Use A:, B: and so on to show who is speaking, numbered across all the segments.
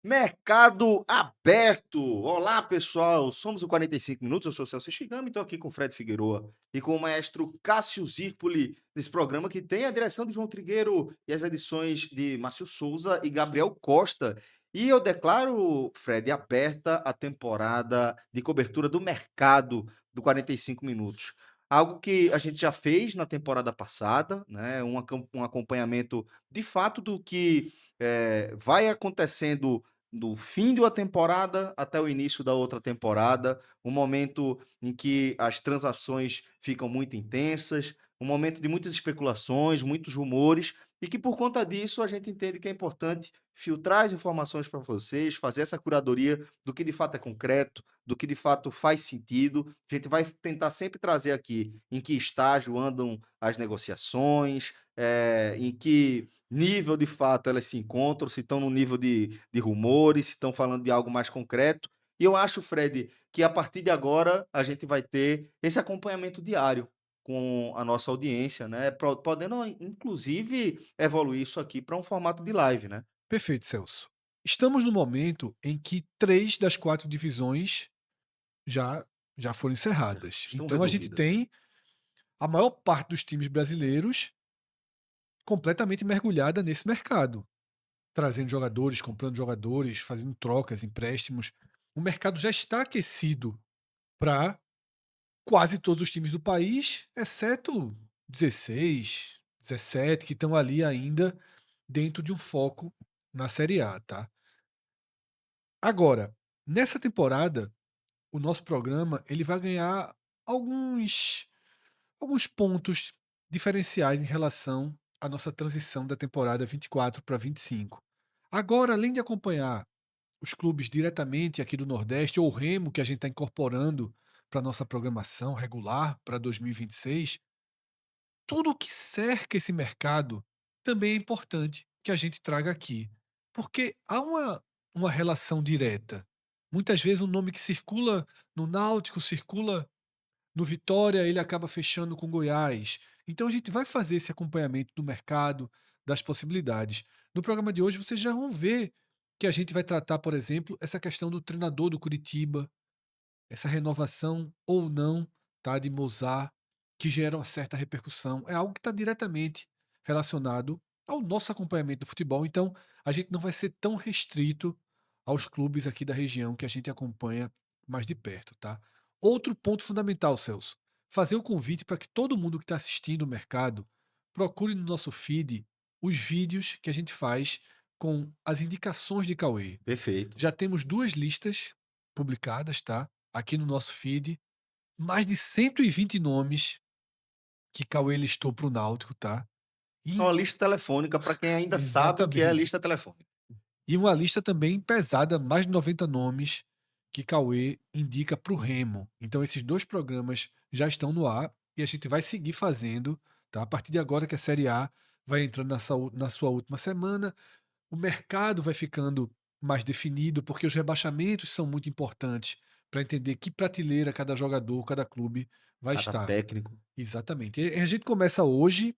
A: Mercado aberto. Olá, pessoal. Somos o 45 Minutos. Eu sou o Celso Shigami, estou aqui com o Fred Figueroa e com o maestro Cássio Zirpoli, nesse programa que tem a direção de João Trigueiro e as edições de Márcio Souza e Gabriel Costa. E eu declaro, Fred, aberta a temporada de cobertura do mercado do 45 Minutos. Algo que a gente já fez na temporada passada, né? Um acompanhamento de fato do que vai acontecendo do fim de uma temporada até o início da outra temporada, um momento em que as transações ficam muito intensas, um momento de muitas especulações, muitos rumores, e que por conta disso a gente entende que é importante filtrar as informações para vocês, fazer essa curadoria do que de fato é concreto, do que de fato faz sentido. A gente vai tentar sempre trazer aqui em que estágio andam as negociações, em que nível de fato elas se encontram, se estão no nível de rumores, se estão falando de algo mais concreto. E eu acho, Fred, que a partir de agora a gente vai ter esse acompanhamento diário com a nossa audiência, né? Podendo, inclusive, evoluir isso aqui para um formato de live, né?
B: Perfeito, Celso. Estamos no momento em que 3 das 4 divisões já já foram
A: Já
B: encerradas.
A: estão
B: Então a gente
A: resolvidas.
B: tem a maior parte dos times brasileiros completamente mergulhada nesse mercado, trazendo jogadores, comprando jogadores, fazendo trocas, empréstimos. O mercado já está aquecido para quase todos os times do país, exceto 16, 17 que estão ali ainda dentro de um foco na Série A, tá? Agora, nessa temporada, o nosso programa ele vai ganhar alguns alguns pontos diferenciais em relação à nossa transição da temporada 24 para 25. Agora, além de acompanhar os clubes diretamente aqui do Nordeste, ou o Remo, que a gente está incorporando para nossa programação regular para 2026, tudo o que cerca esse mercado também é importante que a gente traga aqui. Porque há uma relação direta. Muitas vezes um nome que circula no Náutico, circula no Vitória, ele acaba fechando com Goiás. Então a gente vai fazer esse acompanhamento do mercado, das possibilidades. No programa de hoje vocês já vão ver que a gente vai tratar, por exemplo, essa questão do treinador do Curitiba, essa renovação ou não, tá, de Mozart, que gera uma certa repercussão. É algo que está diretamente relacionado ao nosso acompanhamento do futebol. Então a gente não vai ser tão restrito aos clubes aqui da região que a gente acompanha mais de perto, tá? Outro ponto fundamental, Celso, fazer o convite para que todo mundo que está assistindo o mercado procure no nosso feed os vídeos que a gente faz com as indicações de Cauê.
A: Perfeito.
B: Já temos 2 listas publicadas, tá, aqui no nosso feed, mais de 120 nomes que Cauê listou para o Náutico, tá.
A: É
B: E
A: uma lista telefônica para quem ainda sabe o que é a
B: exatamente.
A: lista telefônica.
B: E uma lista também pesada, mais de 90 nomes que Cauê indica para o Remo. Então esses 2 programas já estão no ar e a gente vai seguir fazendo, tá. A partir de agora que a Série A vai entrando na sua última semana, o mercado vai ficando mais definido, porque os rebaixamentos são muito importantes para entender que prateleira cada jogador, cada clube vai
A: Cada
B: estar.
A: técnico.
B: Exatamente. E a gente começa hoje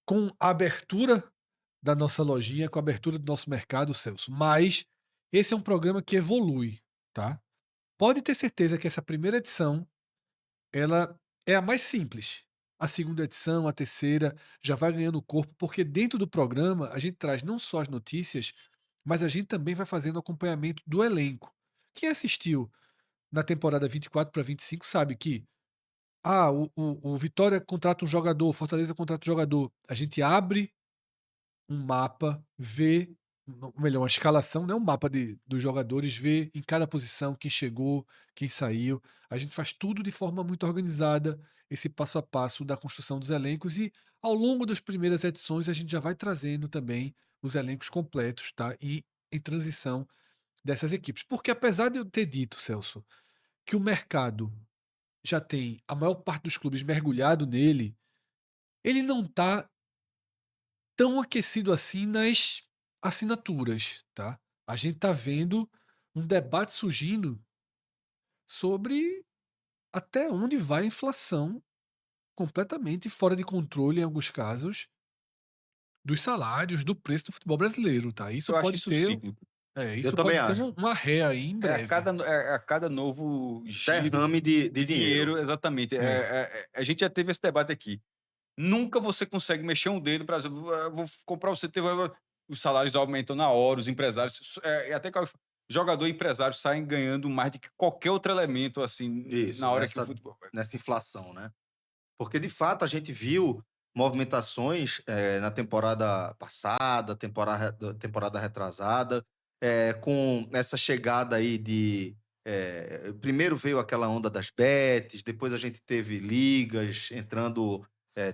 B: com a abertura da nossa lojinha, com a abertura do nosso mercado, Celso. Mas esse é um programa que evolui, tá? Pode ter certeza que essa primeira edição, ela é a mais simples. A segunda edição, a terceira, já vai ganhando corpo, porque dentro do programa a gente traz não só as notícias, mas a gente também vai fazendo acompanhamento do elenco. Quem assistiu na temporada 24 para 25 sabe que o Vitória contrata um jogador, o Fortaleza contrata um jogador. A gente abre um mapa, vê, ou melhor, uma escalação, né, um mapa dos jogadores, vê em cada posição quem chegou, quem saiu. A gente faz tudo de forma muito organizada, esse passo a passo da construção dos elencos e ao longo das primeiras edições a gente já vai trazendo também os elencos completos, tá? E em transição dessas equipes. Porque apesar de eu ter dito, Celso, que o mercado já tem a maior parte dos clubes mergulhado nele, ele não está tão aquecido assim nas assinaturas, tá? A gente tá vendo um debate surgindo sobre até onde vai a inflação completamente fora de controle em alguns casos dos salários, do preço do futebol brasileiro, tá? Isso
A: Eu acho
B: pode
A: isso
B: ter
A: cíclico.
B: Isso
A: Eu
B: pode
A: também
B: ter
A: acho.
B: uma ré aí em breve.
C: É a cada novo giro
A: Derrame de
C: de
A: dinheiro.
C: dinheiro, exatamente.
B: É.
C: A gente já teve esse debate aqui. Nunca você consegue mexer um dedo para vou comprar o CT, os salários aumentam na hora, os empresários, até que jogador e empresário saem ganhando mais do que qualquer outro elemento, assim,
A: Isso,
C: na hora que o futebol.
A: nessa inflação, né? Porque de fato a gente viu movimentações na temporada passada, temporada retrasada, com essa chegada aí de. Primeiro veio aquela onda das bets, depois a gente teve ligas entrando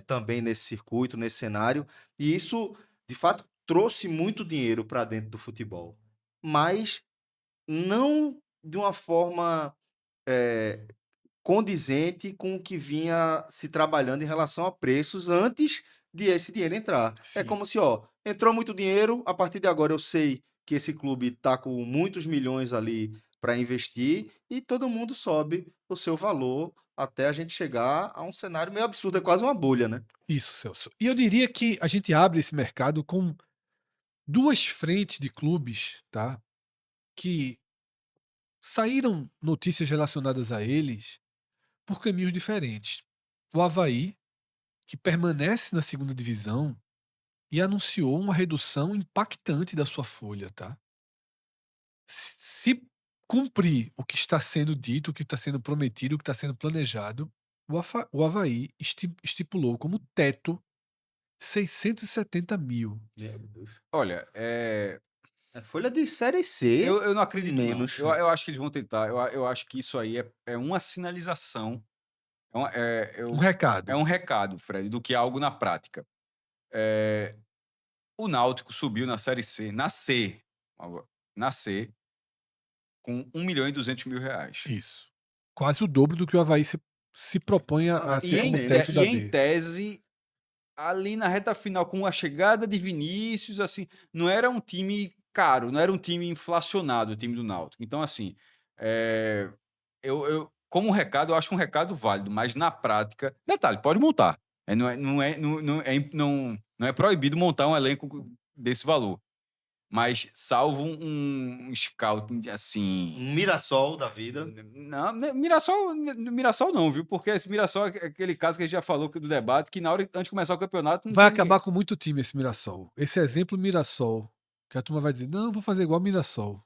A: também nesse circuito, nesse cenário, e isso de fato trouxe muito dinheiro para dentro do futebol, mas não de uma forma eh, condizente com o que vinha se trabalhando em relação a preços antes de esse dinheiro entrar. É
B: Sim.
A: como se, ó, entrou muito dinheiro, a partir de agora eu sei que esse clube está com muitos milhões ali para investir e todo mundo sobe o seu valor até a gente chegar a um cenário meio absurdo, é quase uma bolha, né?
B: Isso, Celso. E eu diria que a gente abre esse mercado com 2 frentes de clubes, tá, que saíram notícias relacionadas a eles por caminhos diferentes. O Avaí, que permanece na segunda divisão e anunciou uma redução impactante da sua folha, tá. Se cumprir o que está sendo dito, o que está sendo prometido, o que está sendo planejado, o Avaí estipulou como teto 670.000.
A: Meu Deus.
C: Olha,
A: É folha de Série C,
C: eu não acredito não.
A: menos.
C: Eu acho que eles vão tentar, eu acho que isso aí é uma sinalização, é uma
B: Um recado.
C: é um recado, Fred, do que é algo na prática. Eh, o Náutico subiu na Série C, na C, com 1.200.000 reais.
B: Isso. Quase o dobro do que o Avaí se propõe a
A: E
B: ser
A: em,
B: como teto
C: E
B: da
C: em
B: D.
C: tese, ali na reta final, com a chegada de Vinícius, assim, não era um time caro, não era um time inflacionado, o time do Náutico. Então, assim, eh, como recado, eu acho um recado válido, mas na prática, detalhe, pode montar. Não é proibido montar um elenco desse valor. Mas salvo um scouting, assim.
A: um Mirassol da vida.
C: Não, Mirassol não, viu? Porque esse Mirassol é aquele caso que a gente já falou do debate, que na hora, antes de começar o campeonato, não
B: Vai
C: tinha ninguém.
B: acabar com muito time esse Mirassol. Esse exemplo Mirassol, que a turma vai dizer: "Não, eu vou fazer igual Mirassol".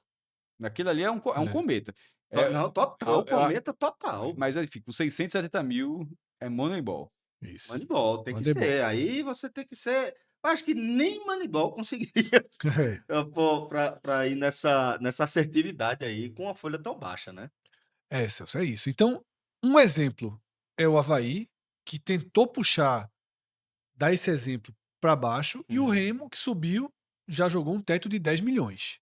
C: Aquilo ali é um
B: É.
C: cometa. É,
A: Não, total, cometa total.
C: mas enfim, com 670 mil é Moneyball.
B: Isso.
A: Moneyball, tem que
B: Moneyball.
A: ser. Aí você tem que ser. Eu acho que nem Moneyball conseguiria
B: É.
A: para ir nessa assertividade aí com uma folha tão baixa, né?
B: É, Celso, é isso. Então, um exemplo é o Avaí, que tentou puxar, dar esse exemplo para baixo, e o
A: Uhum.
B: Remo, que subiu, já jogou um teto de 10 milhões.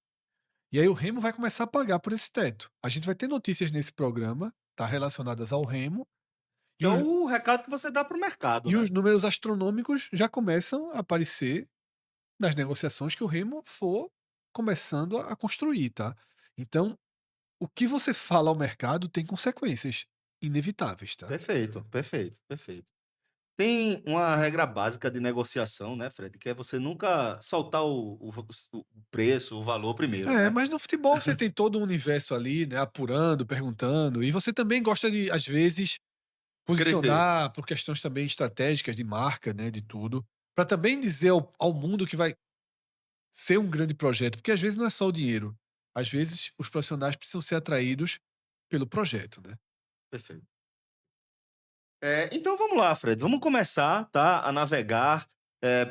B: E aí o Remo vai começar a pagar por esse teto. A gente vai ter notícias nesse programa, tá, relacionadas ao Remo,
A: Que
B: e
A: é
B: os,
A: o recado que você dá para o mercado,
B: e
A: né?
B: os números astronômicos já começam a aparecer nas negociações que o Remo for começando a construir, tá? Então, o que você fala ao mercado tem consequências inevitáveis, tá?
A: Perfeito, perfeito, perfeito. Tem uma regra básica de negociação, né, Fred? Que é você nunca soltar o preço, o valor primeiro,
B: É,
A: né?
B: mas no futebol você tem todo um universo ali, né, apurando, perguntando, e você também gosta de, às vezes,
A: Crescer.
B: posicionar por questões também estratégicas de marca, né, de tudo, para também dizer ao mundo que vai ser um grande projeto, porque às vezes não é só o dinheiro. Às vezes os profissionais precisam ser atraídos pelo projeto, né.
A: Perfeito. Então vamos lá, Fred. Vamos começar, tá, a navegar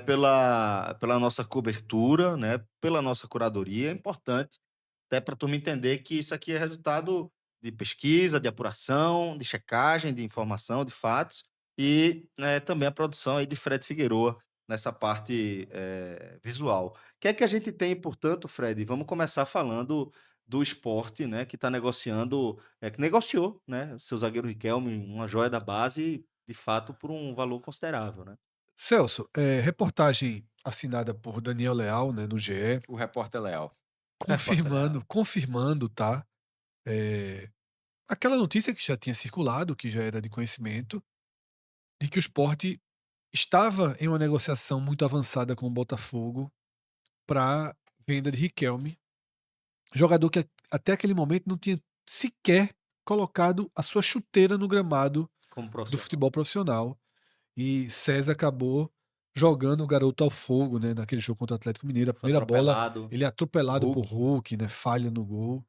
A: pela nossa cobertura, né? Pela nossa curadoria. É importante, até para a turma entender que isso aqui é resultado de pesquisa, de apuração, de checagem, de informação, de fatos, e né, também a produção aí de Fred Figueroa nessa parte visual. O que é que a gente tem, portanto, Fred? Vamos começar falando do esporte, né? Que está negociando que negociou, né, seu zagueiro Riquelme, uma joia da base, de fato, por um valor considerável, né.
B: Celso, reportagem assinada por Daniel Leal, né, no GE,
C: O repórter leal.
A: Repórter Leal.
B: confirmando, tá, eh, aquela notícia que já tinha circulado, que já era de conhecimento, de que o Sport estava em uma negociação muito avançada com o Botafogo para venda de Riquelme, Jogador que até aquele momento não tinha sequer colocado a sua chuteira no gramado
A: Como
B: do
A: profissional.
B: futebol profissional. E César acabou jogando o garoto ao fogo, né, naquele jogo contra o Atlético Mineiro. A
A: Foi
B: primeira bola,
A: atropelado.
B: ele é atropelado por
A: Hulk.
B: Hulk, né, falha no gol.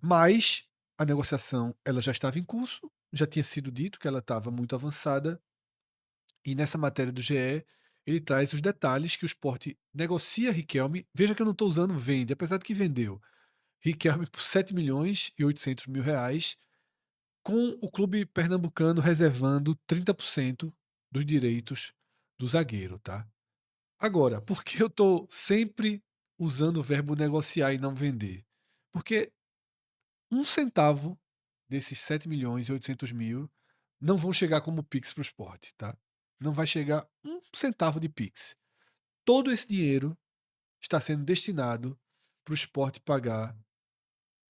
B: Mas a negociação ela já estava em curso, já tinha sido dito que ela estava muito avançada. E nessa matéria do GE, ele traz os detalhes que o Sport negocia Riquelme. Veja que eu não estou usando vende, apesar de que vendeu. Riquelme por 7 milhões e 800 mil reais, com o clube pernambucano reservando 30% dos direitos do zagueiro, tá? Agora, por que eu estou sempre usando o verbo negociar e não vender? Porque 1 centavo desses 7 milhões e 800 mil não vão chegar como Pix para o Sport, tá? Não vai chegar 1 centavo de Pix. Todo esse dinheiro está sendo destinado para o Sport pagar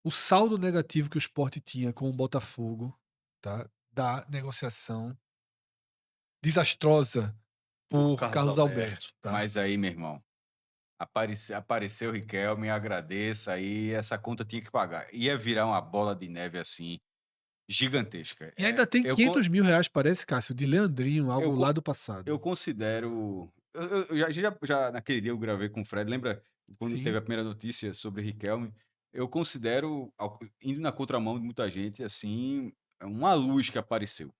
B: o saldo negativo que o Sport tinha com o Botafogo, tá? Da negociação desastrosa
A: Por
B: por
A: Carlos
B: Carlos
A: Alberto.
B: Alberto, tá?
C: Mas aí, meu irmão, apareceu o Riquelme, agradeça aí, essa conta tinha que pagar. Ia virar uma bola de neve assim, gigantesca.
B: E ainda tem
C: Eu, con-
B: 500 mil reais, parece, Cássio, de Leandrinho, algo
C: eu,
B: lá
C: con-
B: do passado.
C: eu considero. Eu já naquele dia eu gravei com o Fred, lembra quando teve
B: Sim.
C: a primeira notícia sobre Riquelme? Eu considero, indo na contramão de muita gente, assim, uma luz que apareceu.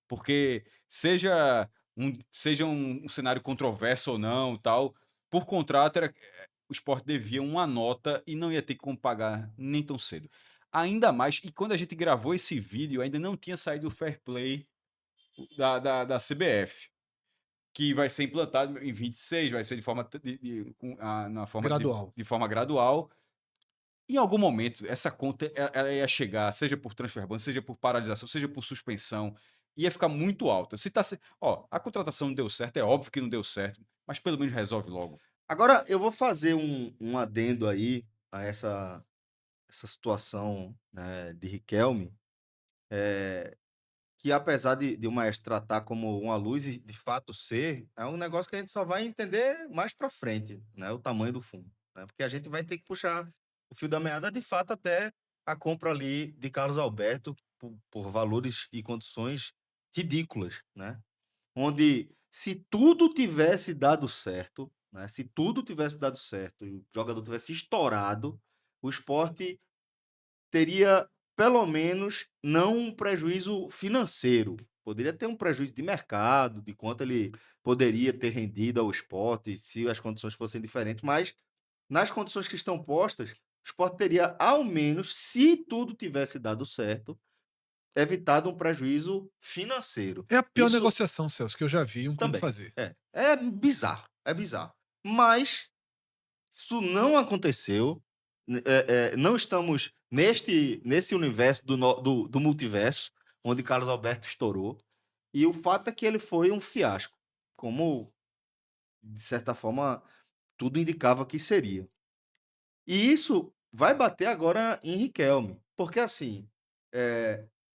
C: Porque seja um cenário controverso ou não, tal, por contrato o Sport devia uma nota e não ia ter como pagar nem tão cedo. Ainda mais, e quando a gente gravou esse vídeo, ainda não tinha saído o fair play da CBF, que vai ser implantado em 26, vai ser de forma, na forma
B: Gradual.
C: de forma gradual. Em algum momento, essa conta ela ia chegar, seja por transfer ban, seja por paralisação, seja por suspensão, ia ficar muito alta. Se tá, a contratação não deu certo, é óbvio que não deu certo, mas pelo menos resolve logo.
A: Agora, eu vou fazer um adendo aí a essa situação, né, de Riquelme, que apesar de o Maestro tratar como uma luz e de fato ser, é um negócio que a gente só vai entender mais para frente, né, o tamanho do fundo, né, porque a gente vai ter que puxar o fio da meada de fato até a compra ali de Carlos Alberto por valores e condições ridículas, né, onde se tudo tivesse dado certo, né, se tudo tivesse dado certo e o jogador tivesse estourado, o esporte teria pelo menos não um prejuízo financeiro. Poderia ter um prejuízo de mercado, de quanto ele poderia ter rendido ao esporte se as condições fossem diferentes, mas nas condições que estão postas, o esporte teria ao menos, se tudo tivesse dado certo, evitado um prejuízo financeiro.
B: É a pior
A: Isso
B: negociação, Celso, que eu já vi um clube
A: também.
B: fazer.
A: É bizarro, é bizarro. Mas isso não aconteceu. Não estamos nesse universo do multiverso, onde Carlos Alberto estourou. E o fato é que ele foi um fiasco, como, de certa forma, tudo indicava que seria. E isso vai bater agora em Riquelme. Porque, assim,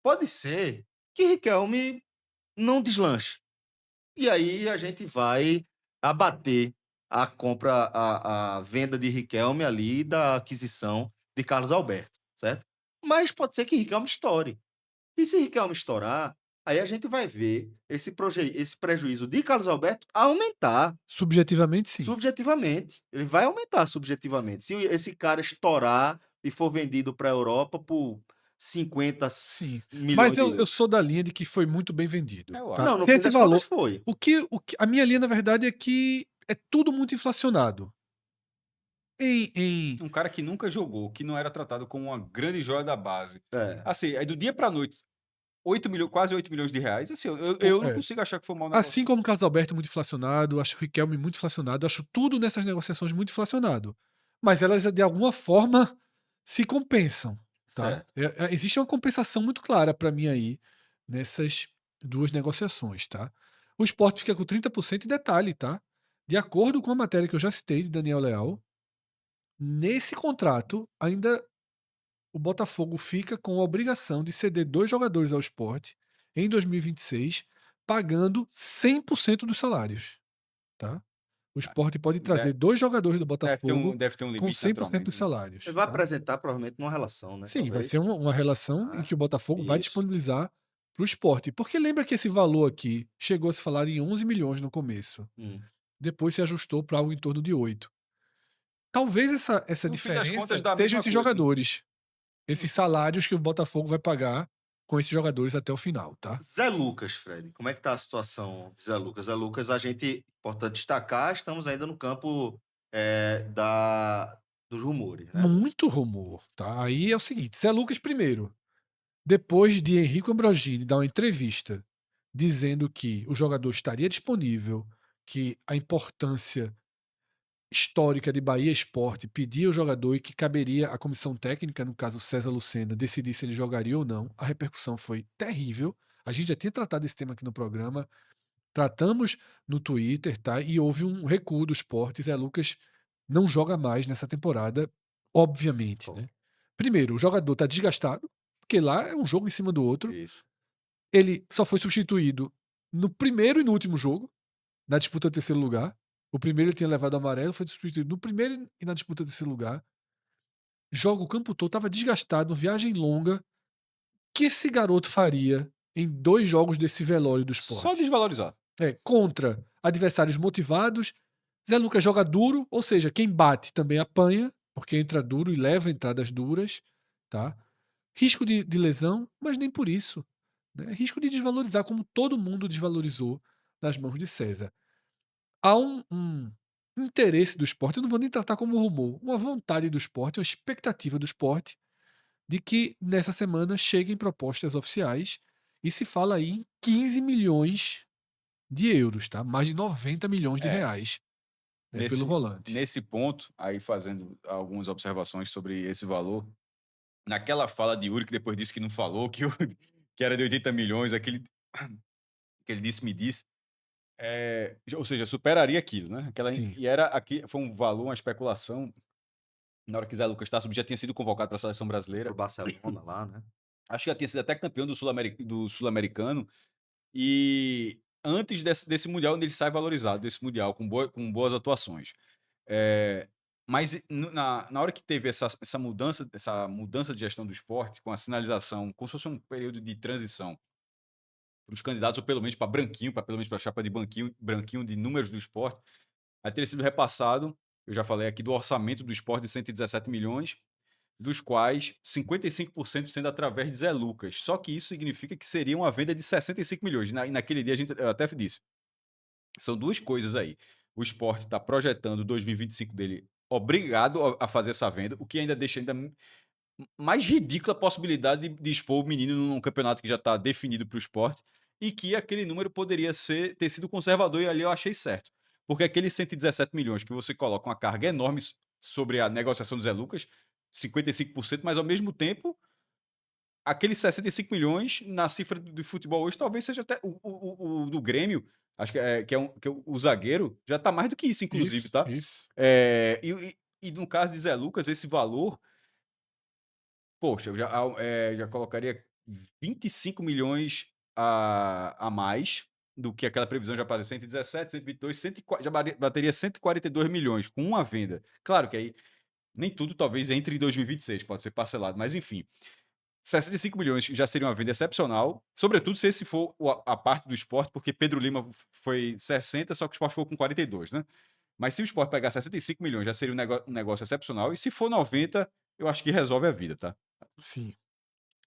A: pode ser que Riquelme não deslanche. E aí a gente vai abater a venda de Riquelme ali da aquisição de Carlos Alberto, certo? Mas pode ser que Riquelme estoure. E se Riquelme estourar, aí a gente vai ver esse prejuízo de Carlos Alberto aumentar
B: Subjetivamente, sim.
A: subjetivamente. Ele vai aumentar subjetivamente. Se esse cara estourar e for vendido para a Europa por 50
B: Sim. Mas
A: milhões de
B: eu
A: euros.
B: sou da linha de que foi muito bem vendido.
C: Eu
B: Tá?
C: acho.
A: Não, no
B: Porque
A: fim
B: esse
A: das contas
B: valor.
A: foi.
B: A minha linha, na verdade, é que é tudo muito inflacionado. Em
C: Um cara que nunca jogou, que não era tratado como uma grande joia da base.
A: É.
C: Assim, aí do dia pra noite, 8 milhões, quase 8 milhões de reais. Assim, eu não
B: é,
C: consigo achar que foi um mau negócio.
B: assim como o Carlos Alberto muito inflacionado, acho o Riquelme muito inflacionado, acho tudo nessas negociações muito inflacionado. Mas elas, de alguma forma, se compensam. Tá?
A: Certo.
B: Existe uma compensação muito clara para mim aí nessas duas negociações. Tá? O Sport fica com 30% de detalhe, tá? De acordo com a matéria que eu já citei de Daniel Leal, nesse contrato ainda o Botafogo fica com a obrigação de ceder 2 jogadores ao Sport em 2026, pagando 100% dos salários. Tá? O o Sport pode
C: De-
B: trazer 2 jogadores do Botafogo
C: deve ter um
B: com
C: limite
B: 100%
C: naturalmente,
B: dos
C: né?
B: salários,
A: Ele vai
B: tá?
A: apresentar provavelmente numa relação, né?
B: Sim, vai
A: Talvez.
B: ser uma relação em
A: Ah,
B: que o Botafogo vai
A: isso.
B: disponibilizar para o Sport. Porque lembra que esse valor aqui chegou a se falar em 11 milhões no começo,
A: Hum.
B: depois se ajustou para algo em torno de 8. Talvez essa
C: No fim das contas,
B: diferença
C: dá a
B: sejam
C: mesma
B: esses
C: coisa, né?
B: jogadores, esses salários que o Botafogo vai pagar com esses jogadores até o final, tá?
A: Zé Lucas, Fred, como é que tá a situação de Zé Lucas? Zé Lucas, a gente, importante destacar, estamos ainda no campo dos rumores, né?
B: Muito rumor, tá? Aí é o seguinte, Zé Lucas primeiro, depois de Henrique Ambrogini dar uma entrevista dizendo que o jogador estaria disponível, que a importância histórica de Bahia Esporte pedia o jogador e que caberia à comissão técnica, no caso César Lucena, decidir se ele jogaria ou não, a repercussão foi terrível. A gente já tinha tratado esse tema aqui no programa, tratamos no Twitter, tá? E houve um recuo do Sport. Zé Lucas não joga mais nessa temporada, obviamente,
A: Bom,
B: né? Primeiro, o jogador tá desgastado, porque lá é um jogo em cima do outro.
C: Isso.
B: Ele só foi substituído no primeiro e no último jogo, na disputa do terceiro lugar. O primeiro ele tinha levado amarelo, foi substituído no primeiro e na disputa do terceiro lugar. Joga o campo todo, tava desgastado, viagem longa. O que esse garoto faria em 2 jogos desse velório do
C: Só
B: Sport?
C: desvalorizar.
B: Contra adversários motivados. Zé Lucas joga duro, ou seja, quem bate também apanha, porque entra duro e leva entradas duras, tá? Risco de lesão, mas nem por isso, né? Risco de desvalorizar, como todo mundo desvalorizou nas mãos de César. Há um interesse do esporte, eu não vou nem tratar como rumor, uma vontade do esporte, uma expectativa do esporte de que nessa semana cheguem propostas oficiais e se fala aí em 15 milhões de euros, tá? Mais de 90 milhões de
C: É,
B: reais, né, pelo
C: nesse,
B: volante.
C: nesse ponto, aí fazendo algumas observações sobre esse valor, naquela fala de Yuri, que depois disse que não falou, que era de 80 milhões, aquele que ele disse, me disse, ou seja, superaria aquilo, né?
B: Sim,
C: E era aqui, foi um valor, uma especulação. Na hora que Zé Lucas Tasso já tinha sido convocado para a seleção
A: pro
C: brasileira,
A: Barcelona lá, né?
C: acho que já tinha sido até campeão do Sul-Americano, e antes desse Mundial, onde ele sai valorizado, desse Mundial, com boas atuações. É, mas na hora que teve essa mudança de gestão do esporte, com a sinalização, como se fosse um período de transição para os candidatos, ou pelo menos para Branquinho, pelo menos para a chapa de Branquinho de números do esporte, vai ter sido repassado, eu já falei aqui, do orçamento do esporte de 117 milhões, dos quais 55% sendo através de Zé Lucas. Só que isso significa que seria uma venda de 65 milhões. E naquele dia eu até disse, são duas coisas aí. O Sport está projetando 2025 dele obrigado a fazer essa venda, o que ainda deixa mais ridícula a possibilidade de expor o menino num campeonato que já está definido para o Sport e que aquele número poderia ter sido conservador, e ali eu achei certo. Porque aqueles 117 milhões que você coloca uma carga enorme sobre a negociação do Zé Lucas, 55%, mas ao mesmo tempo aqueles 65 milhões na cifra do futebol hoje talvez seja até o do Grêmio, acho que é o zagueiro, já está mais do que isso, inclusive,
B: isso,
C: tá?
B: isso.
C: E no caso de Zé Lucas, esse valor, poxa, já colocaria 25 milhões a mais do que aquela previsão já para 117, 122, 104, já bateria 142 milhões com uma venda. Claro que aí nem tudo talvez entre em 2026, pode ser parcelado, mas enfim. 65 milhões já seria uma venda excepcional, sobretudo se esse for a parte do esporte, porque Pedro Lima foi 60, só que o esporte ficou com 42, né? Mas se o esporte pegar 65 milhões, já seria um negócio excepcional, e se for 90, eu acho que resolve a vida, tá?
B: Sim.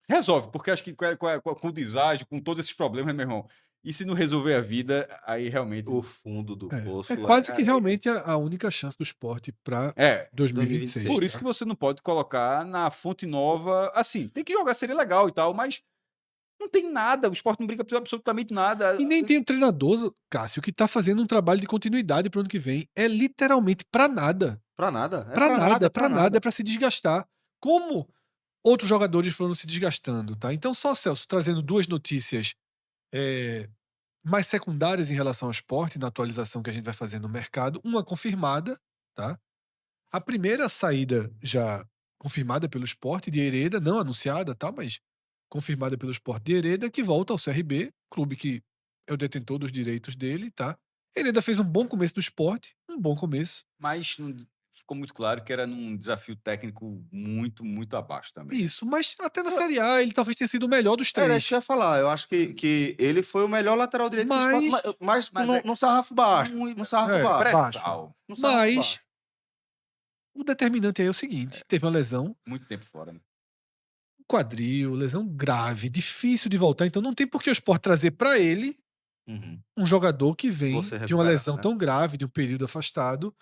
C: Resolve, porque acho que com o deságio, com todos esses problemas, meu irmão, e se não resolver a vida, aí realmente.
A: O fundo do
B: É
A: poço lá
B: quase que realmente a única chance do esporte para
C: É,
B: 2026.
C: por
A: 2026,
C: isso
B: Tá?
C: que você não pode colocar na fonte nova. Assim, tem que jogar, seria legal e tal, mas não tem nada, o esporte não briga por absolutamente nada.
B: E nem tem o treinador, Cássio, que está fazendo um trabalho de continuidade para o ano que vem. É literalmente para nada.
A: pra nada, é
B: Para
A: pra nada,
B: nada,
A: é pra
B: para nada, é
A: nada.
B: para se desgastar. Como outros jogadores foram se desgastando, tá? Então, só Celso trazendo 2 notícias mais secundárias em relação ao esporte, na atualização que a gente vai fazer no mercado. Uma confirmada, tá? A primeira saída já confirmada pelo esporte de Hereda, não anunciada, tá? Mas confirmada pelo esporte de Hereda, que volta ao CRB, clube que é o detentor dos direitos dele, tá? Hereda fez um bom começo do esporte, Um bom começo.
C: Mas ficou muito claro que era num desafio técnico muito, muito abaixo também.
B: Isso, mas até na
A: Eu-
B: Série A ele talvez tenha sido o melhor dos
A: Era isso que eu
B: três.
A: ia falar. Eu acho que ele foi o melhor lateral direito do Sport,
B: Mas,
A: mas
C: Mas
A: num sarrafo baixo.
C: muito
A: Num sarrafo
B: É,
A: baixo.
B: baixo.
C: pré-sal.
A: Num sarrafo
B: mas
A: baixo.
B: o determinante aí é o seguinte: teve uma lesão,
C: Muito tempo fora, né?
B: quadril, lesão grave, difícil de voltar, então não tem por que o Sport trazer para ele
A: Uhum.
B: um jogador que vem
A: Você
B: de uma
A: recuperar,
B: lesão
A: né?
B: tão grave, de um período afastado,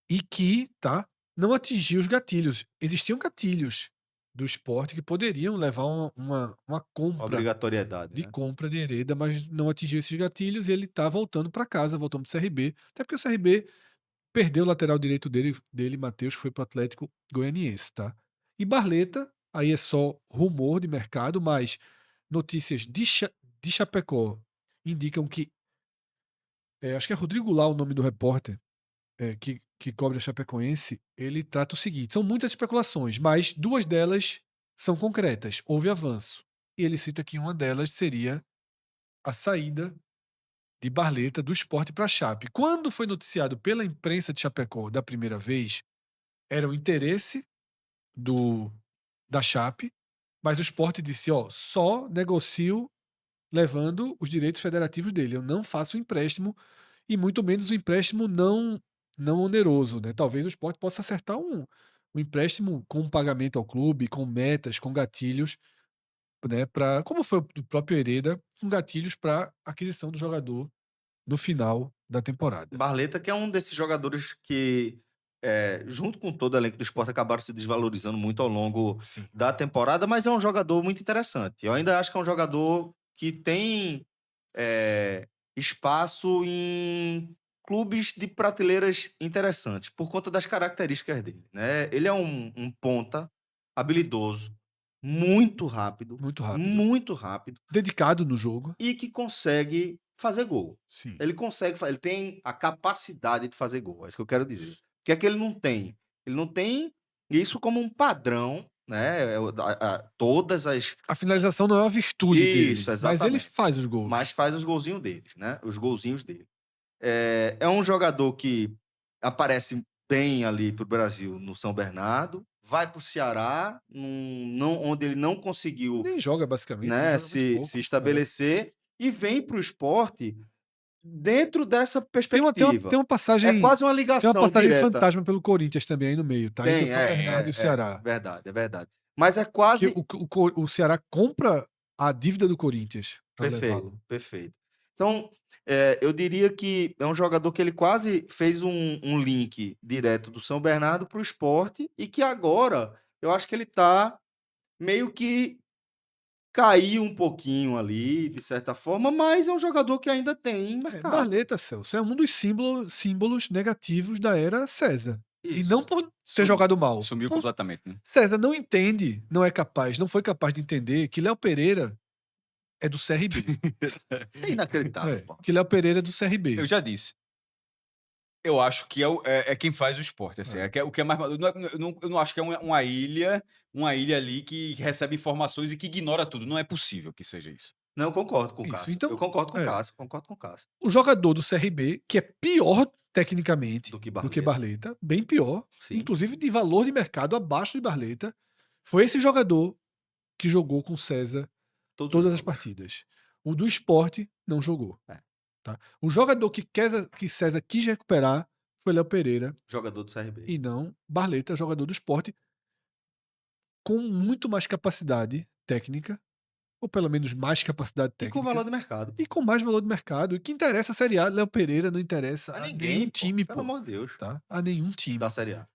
B: e que, tá, não atingiu os gatilhos. Existiam gatilhos do Sport que poderiam levar uma compra
A: Obrigatoriedade,
B: de
A: né?
B: compra de Hereda, mas não atingiu esses gatilhos e ele tá voltando para casa, voltando pro CRB, até porque o CRB perdeu o lateral direito dele Matheus, que foi pro Atlético Goianiense, tá? E Barleta, aí é só rumor de mercado, mas notícias de Chapecó indicam que, acho que é Rodrigo Lau o nome do repórter, que cobre a Chapecoense, ele trata o seguinte: são muitas especulações, mas duas delas são concretas, houve avanço. E ele cita que uma delas seria a saída de Barleta do Sport para a Chape. Quando foi noticiado pela imprensa de Chapecó da primeira vez, era o interesse do da Chape, mas o Sport disse, ó, só negocio levando os direitos federativos dele. Eu não faço empréstimo e muito menos um empréstimo não oneroso, né? Talvez o Sport possa acertar um empréstimo com pagamento ao clube, com metas, com gatilhos, né? Para como foi o do próprio Hereda, com gatilhos para aquisição do jogador no final da temporada.
A: Barleta, que é um desses jogadores que, junto com todo o elenco do Sport, acabaram se desvalorizando muito ao longo
B: Sim.
A: da temporada, mas é um jogador muito interessante. Eu ainda acho que é um jogador que tem espaço em clubes de prateleiras interessantes, por conta das características dele, né? Ele é um ponta habilidoso,
B: Muito rápido.
A: muito rápido,
B: Dedicado no jogo.
A: e que consegue fazer gol.
B: Sim.
A: Ele consegue, ele tem a capacidade de fazer gol, é isso que eu quero dizer. O que é que ele não tem? Ele não tem isso como um padrão, né? Todas as.
B: A finalização não é uma virtude
A: Isso,
B: dele, mas ele
A: exatamente.
B: faz os gols.
A: Mas faz os golzinhos dele, né? Os golzinhos dele. É um jogador que aparece bem ali pro Brasil no São Bernardo, vai pro Ceará, onde ele não conseguiu,
B: Nem joga basicamente,
A: né,
B: joga muito pouco.
A: se estabelecer, e vem pro esporte dentro dessa
B: Tem uma
A: perspectiva. É
B: passagem,
A: quase uma
B: tem uma
A: ligação
B: passagem
A: direta.
B: fantasma pelo Corinthians também aí no meio, tá? Entre o
A: Tem,
B: São Bernardo e o Ceará.
A: verdade, é verdade. Mas é
B: Que
A: quase
B: o Ceará compra a dívida do Corinthians para
A: perfeito,
B: levá-lo.
A: perfeito. Então, eu diria que é um jogador que ele quase fez um link direto do São Bernardo para o esporte, e que agora eu acho que ele tá meio que caiu um pouquinho ali, de certa forma, mas é um jogador que ainda tem mercado.
B: Barleta, Celso, é um dos símbolos negativos da era César. E
A: Isso.
B: não por ter
C: Sumiu-
B: jogado mal.
C: Sumiu
B: Por
C: completamente, né?
B: César não entende, não é capaz, não foi capaz de entender que Léo Pereira é do CRB.
A: Isso é inacreditável,
B: É,
A: pô.
B: que Léo Pereira é do CRB.
C: Eu já disse. Eu acho que é quem faz o esporte, assim. O que é mais. Eu não acho que é uma ilha ali que recebe informações e que ignora tudo. Não é possível que seja isso.
A: Não, eu concordo com o
B: Isso,
A: Cássio.
B: então,
A: Eu concordo com o
B: é.
A: Cássio, concordo com o Cássio.
B: O jogador do CRB, que é pior tecnicamente
A: Do que
B: do que
A: Barleta.
B: Barleta, bem pior,
A: Sim.
B: inclusive de valor de mercado abaixo de Barleta, foi esse jogador que jogou com César todas as
A: jogos.
B: partidas. O do esporte não jogou.
A: É.
B: Tá? O jogador que César quis recuperar foi Léo Pereira
A: Jogador do CRB.
B: e não Barleta, jogador do esporte, com muito mais capacidade técnica, ou pelo menos mais capacidade
A: E
B: técnica.
A: com valor de mercado.
B: E com mais valor de mercado. E que interessa a Série A, Léo Pereira não interessa
A: A
B: a
A: ninguém,
B: nenhum
A: pô,
B: time,
A: pelo
B: pô.
A: amor de Deus.
B: Tá? A nenhum time.
A: Da Série A.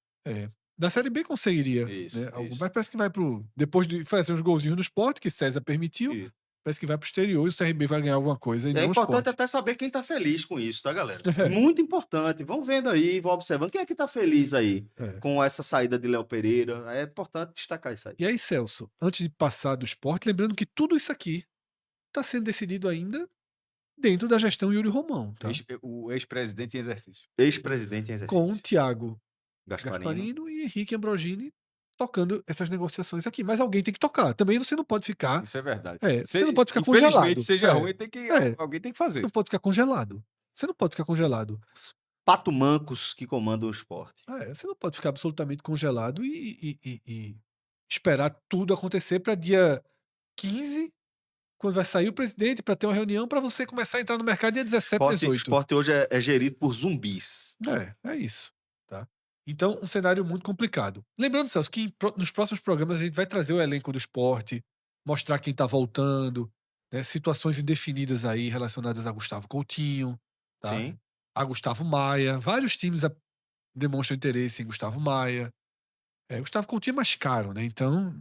B: Da Série B conseguiria.
A: Isso,
B: Né?
A: isso.
B: Mas parece que vai pro. Depois de fazer uns golzinhos no esporte, que César permitiu,
A: Isso.
B: parece que vai pro exterior e o CRB vai ganhar alguma coisa. E
A: É
B: não o
A: importante
B: esporte.
A: até saber quem tá feliz com isso, tá, galera? Muito importante. Vão vendo aí, vão observando. Quem é que tá feliz aí com essa saída de Léo Pereira? É importante destacar isso aí.
B: E aí, Celso, antes de passar do esporte, lembrando que tudo isso aqui está sendo decidido ainda dentro da gestão Yuri Romão, tá?
C: O ex-presidente em exercício.
A: Ex-presidente em exercício.
B: Com Thiago
A: Gasparino.
B: Gasparino e Henrique Ambrogini tocando essas negociações aqui. Mas alguém tem que tocar. Também você não pode ficar.
C: Isso é verdade.
B: Você não pode ficar
C: Infelizmente,
B: congelado.
C: seja ruim,
B: É.
C: alguém tem que fazer.
B: Não pode ficar congelado. Você não pode ficar congelado.
A: Os pato-mancos que comandam o esporte.
B: Você não pode ficar absolutamente congelado e esperar tudo acontecer para dia 15, quando vai sair o presidente, para ter uma reunião, para você começar a entrar no mercado dia 17,
A: Esporte,
B: 18.
A: esporte hoje é gerido por zumbis.
B: É isso, tá? Então, um cenário muito complicado. Lembrando, Celso, que nos próximos programas a gente vai trazer o elenco do esporte, mostrar quem tá voltando, né, situações indefinidas aí relacionadas a Gustavo Coutinho, tá?
A: Sim.
B: A Gustavo Maia. Vários times demonstram interesse em Gustavo Maia. Gustavo Coutinho é mais caro, né? Então,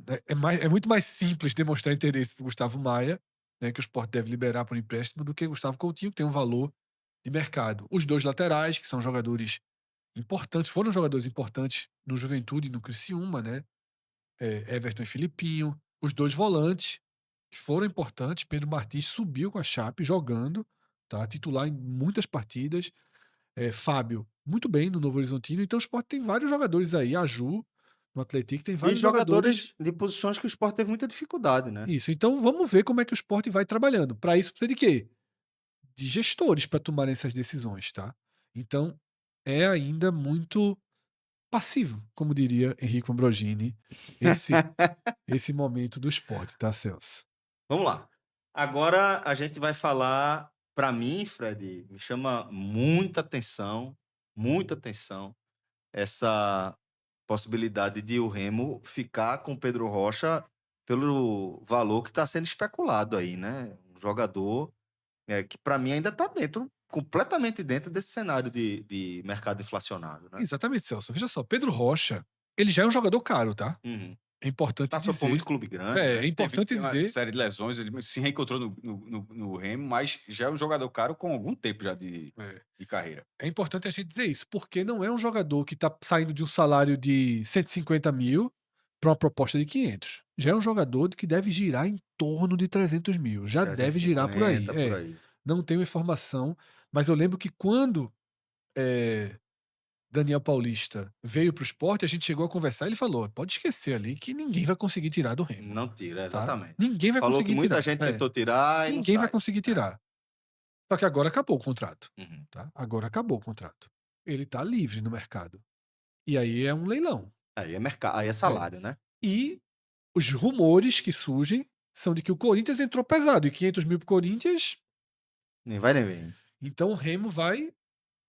B: é muito mais simples demonstrar interesse por Gustavo Maia, né, que o Sport deve liberar por empréstimo, do que Gustavo Coutinho, que tem um valor de mercado. Os dois laterais, que são jogadores importantes, foram jogadores importantes no Juventude e no Criciúma, né? Everton e Filipinho. Os dois volantes, que foram importantes. Pedro Martins subiu com a Chape jogando, tá? Titular em muitas partidas. Fábio, muito bem no Novo Horizontino. Então o Sport tem vários jogadores aí. A Ju, no Atlético, tem
A: E
B: vários jogadores.
A: jogadores de posições que o esporte teve muita dificuldade, né?
B: Isso. Então vamos ver como é que o Sport vai trabalhando. Para isso precisa de quê? De gestores para tomarem essas decisões, tá? Então é ainda muito passivo, como diria Henrique Ambrogini, esse momento do esporte, tá, Celso?
A: Vamos lá. Agora a gente vai falar, para mim, Fred, me chama muita atenção, essa possibilidade de o Remo ficar com o Pedro Rocha pelo valor que está sendo especulado aí, né? Um jogador que para mim ainda está completamente dentro desse cenário de mercado inflacionário, né?
B: Exatamente, Celso. Veja só, Pedro Rocha, ele já é um jogador caro, tá?
A: Uhum.
B: É importante
A: Passou por
B: dizer.
A: muito clube grande,
B: É
A: né?
B: importante
C: Teve uma
B: dizer.
C: série de lesões, ele se reencontrou no Remo, mas já é um jogador caro com algum tempo já de carreira.
B: É importante a gente dizer isso, porque não é um jogador que tá saindo de um salário de 150 mil para uma proposta de 500. Já é um jogador que deve girar em torno de 300 mil. Já deve girar por aí.
A: 350, por aí.
B: Não tenho informação, mas eu lembro que quando Daniel Paulista veio para o esporte, a gente chegou a conversar, ele falou: pode esquecer ali que ninguém vai conseguir tirar do Remo.
A: Não tira,
B: Tá?
A: exatamente.
B: Ninguém vai
A: Falou que
B: conseguir
A: muita
B: tirar.
A: gente tentou tirar e não
B: Ninguém vai
A: sai.
B: conseguir tirar. Só que agora acabou o contrato.
A: Uhum.
B: Tá? Agora acabou o contrato. Ele está livre no mercado. E aí é um leilão.
A: Aí é mercado, aí é salário, né?
B: E os rumores que surgem são de que o Corinthians entrou pesado. E 500 mil pro Corinthians.
A: Nem vai nem vem.
B: Então o Remo vai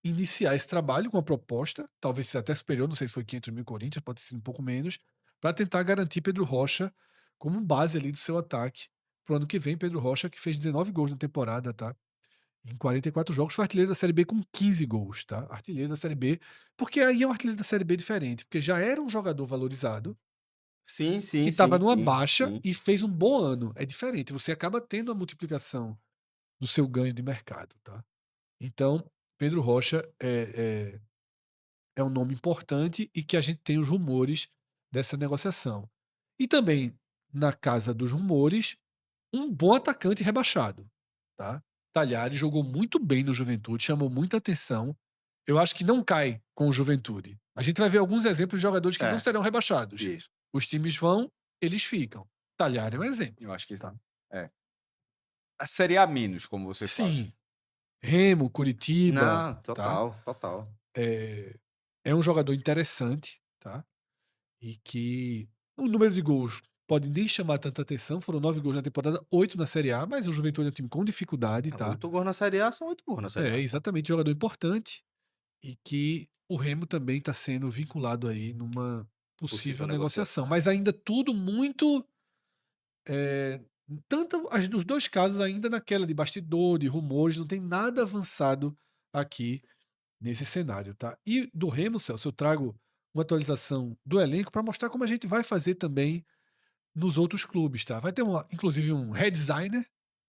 B: iniciar esse trabalho com a proposta, talvez até superior, não sei se foi 500 mil Corinthians, pode ser um pouco menos, para tentar garantir Pedro Rocha como base ali do seu ataque pro ano que vem. Pedro Rocha, que fez 19 gols na temporada, tá? Em 44 jogos, foi artilheiro da Série B com 15 gols, tá? Artilheiro da Série B, porque aí é um artilheiro da Série B diferente, porque já era um jogador valorizado,
A: Sim,
B: que
A: sim,
B: estava
A: sim,
B: numa
A: sim,
B: baixa
A: sim.
B: e fez um bom ano. É diferente, você acaba tendo a multiplicação do seu ganho de mercado, tá? Então, Pedro Rocha é um nome importante e que a gente tem os rumores dessa negociação. E também, na casa dos rumores, um bom atacante rebaixado, tá? Talhares jogou muito bem no Juventude, chamou muita atenção. Eu acho que não cai com o Juventude. A gente vai ver alguns exemplos de jogadores que não
A: É,
B: serão rebaixados.
A: isso.
B: Os times vão, eles ficam. Talhares é um exemplo.
C: Eu acho que
B: Tá.
C: a Série A menos, como você fala.
B: Sim. Remo, Curitiba,
A: Não,
B: tá?
A: total.
B: É um jogador interessante, tá? E que o número de gols pode nem chamar tanta atenção. Foram 9 gols na temporada, 8 na Série A, mas o Juventude é um time com dificuldade, tá?
A: 8 gols na Série A são 8 gols na Série A.
B: Exatamente, jogador importante e que o Remo também está sendo vinculado aí numa possível negociação. Mas ainda tudo muito. Tanto os dois casos ainda naquela de bastidor, de rumores, não tem nada avançado aqui nesse cenário, tá? E do Remo, Celso, eu trago uma atualização do elenco para mostrar como a gente vai fazer também nos outros clubes, tá? Vai ter inclusive um redesigner,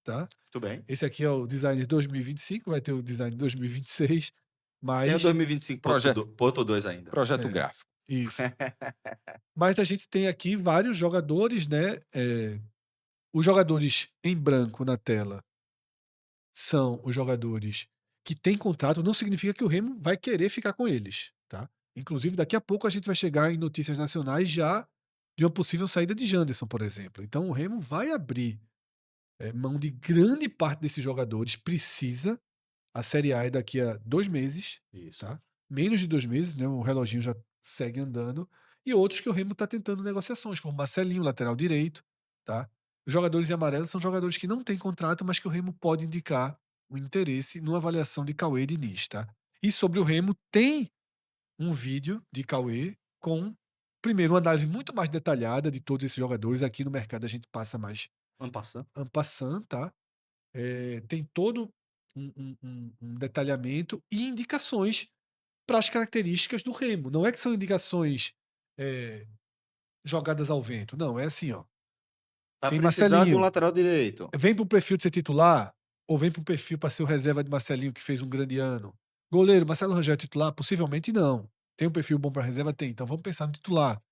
B: tá?
A: Muito bem.
B: Esse aqui é o design 2025, vai ter o design 2026, mas
A: Tem o 2025 ponto 2 ainda.
C: Projeto gráfico.
B: isso. Mas a gente tem aqui vários jogadores, né? Os jogadores em branco na tela são os jogadores que têm contrato, não significa que o Remo vai querer ficar com eles, tá? Inclusive, daqui a pouco a gente vai chegar em notícias nacionais já de uma possível saída de Janderson, por exemplo. Então o Remo vai abrir mão de grande parte desses jogadores, precisa, A Série A é daqui a 2 meses,
A: Isso.
B: tá? Menos de 2 meses, né? O reloginho já segue andando. E outros que o Remo está tentando negociações, como Marcelinho, lateral direito, tá? Os jogadores em amarelo são jogadores que não têm contrato, mas que o Remo pode indicar o interesse numa avaliação de Cauê e Diniz, tá? E sobre o Remo, tem um vídeo de Cauê com, primeiro, uma análise muito mais detalhada de todos esses jogadores. Aqui no mercado a gente passa mais
A: Ano passado.
B: en passant, tá? Tem todo um detalhamento e indicações para as características do Remo. Não é que são indicações jogadas ao vento. Não, é assim, ó.
A: Tá
B: Tem
A: precisando de um
B: Marcelinho.
A: lateral direito.
B: Vem para o perfil de ser titular ou vem para um perfil para ser o reserva de Marcelinho, que fez um grande ano? Goleiro, Marcelo Rangel é titular? Possivelmente não. Tem um perfil bom para reserva? Tem. Então vamos pensar no titular.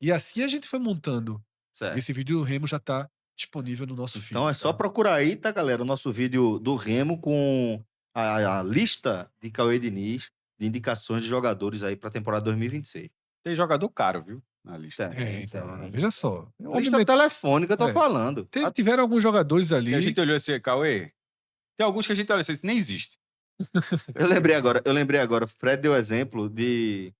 B: E assim a gente foi montando.
A: Certo.
B: Esse vídeo do Remo já está disponível no nosso feed.
A: Então é só
B: tá?
A: procurar aí, tá, galera? O nosso vídeo do Remo com a lista de Cauê Diniz de indicações de jogadores aí para a temporada 2026.
C: Tem jogador caro, viu? Na lista.
B: Então, veja só.
A: Lista
B: Obviamente,
A: telefônica, eu tô
B: É.
A: falando.
B: tiveram alguns jogadores ali.
C: E a gente olhou assim, Cauê. Tem alguns que a gente olha assim, isso nem existe.
A: Eu lembrei agora, Fred deu exemplo de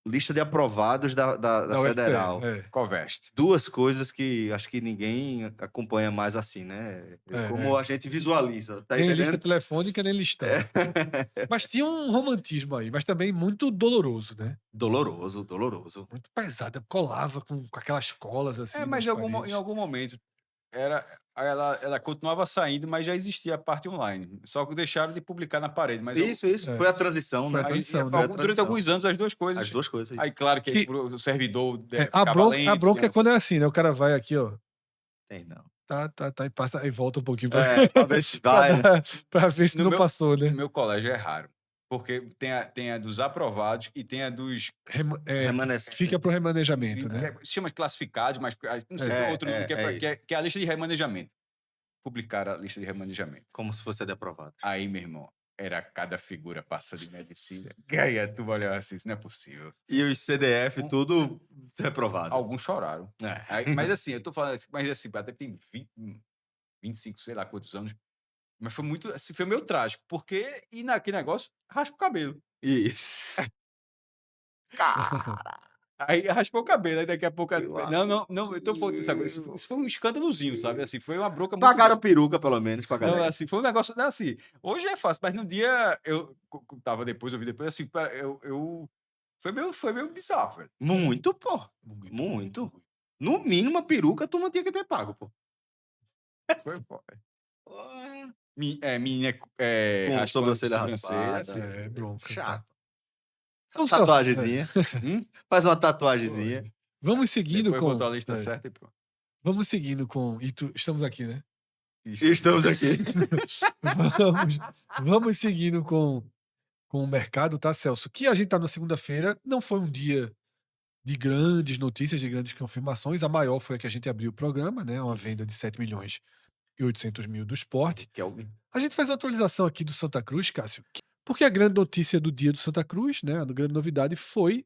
A: lista de aprovados da
B: UFPE,
A: Federal.
C: Coveste.
A: Duas coisas que acho que ninguém acompanha mais assim, né? Como a gente visualiza, tá
B: Nem lista
A: entendendo?
B: telefônica, nem listão. Mas tinha um romantismo aí, mas também muito doloroso, né?
A: Doloroso.
B: Muito pesado. Colava com aquelas colas assim.
C: Mas
B: nas
C: em algum
B: paredes.
C: momento ela continuava saindo, mas já existia a parte online. Só que deixaram de publicar na parede. Mas
A: Isso.
B: É.
A: Foi a transição,
B: Foi
A: né?
B: a transição,
A: Foi a
C: durante
A: transição.
C: alguns anos, as duas coisas.
A: As duas coisas.
C: Aí, claro que,
B: Que-
C: o servidor
B: A
C: ficava
B: bronca,
C: lento,
B: é
C: tinha-
B: quando é assim, né? O cara vai aqui, ó.
A: Tem, não.
B: Tá, e passa, e volta um pouquinho
A: Pra ver se vai, né?
B: pra ver se
C: No
B: não
C: meu-
B: passou, né?
C: No meu colégio é raro. Porque tem a dos aprovados e tem a dos.
A: Remanescente.
B: Fica pro remanejamento, né?
C: Se chama de classificados, mas não sei,
A: É,
C: tem outro nome
A: é,
C: que
A: é
C: que é a lista de remanejamento. Publicaram a lista de remanejamento.
A: Como se fosse a de aprovado.
C: Aí, meu irmão, era cada figura passando de medicina. Ganha, tu olhava assim, isso não é possível.
A: E os CDF, tudo reprovado.
C: Alguns choraram.
A: É.
C: Mas assim, eu tô falando assim, mas assim, até tem 25, sei lá quantos anos. Mas foi muito, assim, foi meio trágico, porque e naquele negócio, raspa o cabelo.
A: Isso.
C: Aí raspou o cabelo, aí daqui a pouco.
A: Meu
C: Não, eu tô falando disso agora. Isso foi um escândalozinho, sabe? Assim, foi uma bronca muito.
A: Pagaram peruca, pelo menos, pra
C: Não,
A: galera.
C: assim, foi um negócio. Não, assim, hoje é fácil, mas no dia eu tava depois, eu vi depois, assim, foi meio bizarro, velho.
A: Muito, pô. Muito. No mínimo, a peruca tu não tinha que ter pago, pô.
C: Foi, pô.
A: Pô,
C: Menina
A: Com
C: raspando
A: sobrancelha
C: sobrancelha,
A: raspada.
C: assim.
B: Bronca. tá.
A: Chato.
B: Então, Celso,
A: Tatuagemzinha. Faz uma tatuagemzinha.
B: Vamos seguindo
C: Depois
B: com.
C: botou a lista certa e pronto.
B: Vamos seguindo com. Estamos aqui, né?
A: Estamos aqui.
B: vamos seguindo com o mercado, tá, Celso? Que a gente tá na segunda-feira, não foi um dia de grandes notícias, de grandes confirmações. A maior foi a que a gente abriu o programa, né? Uma venda de 7 milhões e 800 mil do esporte.
A: Que alguém.
B: A gente faz uma atualização aqui do Santa Cruz, Cássio, porque a grande notícia do dia do Santa Cruz, né? A grande novidade foi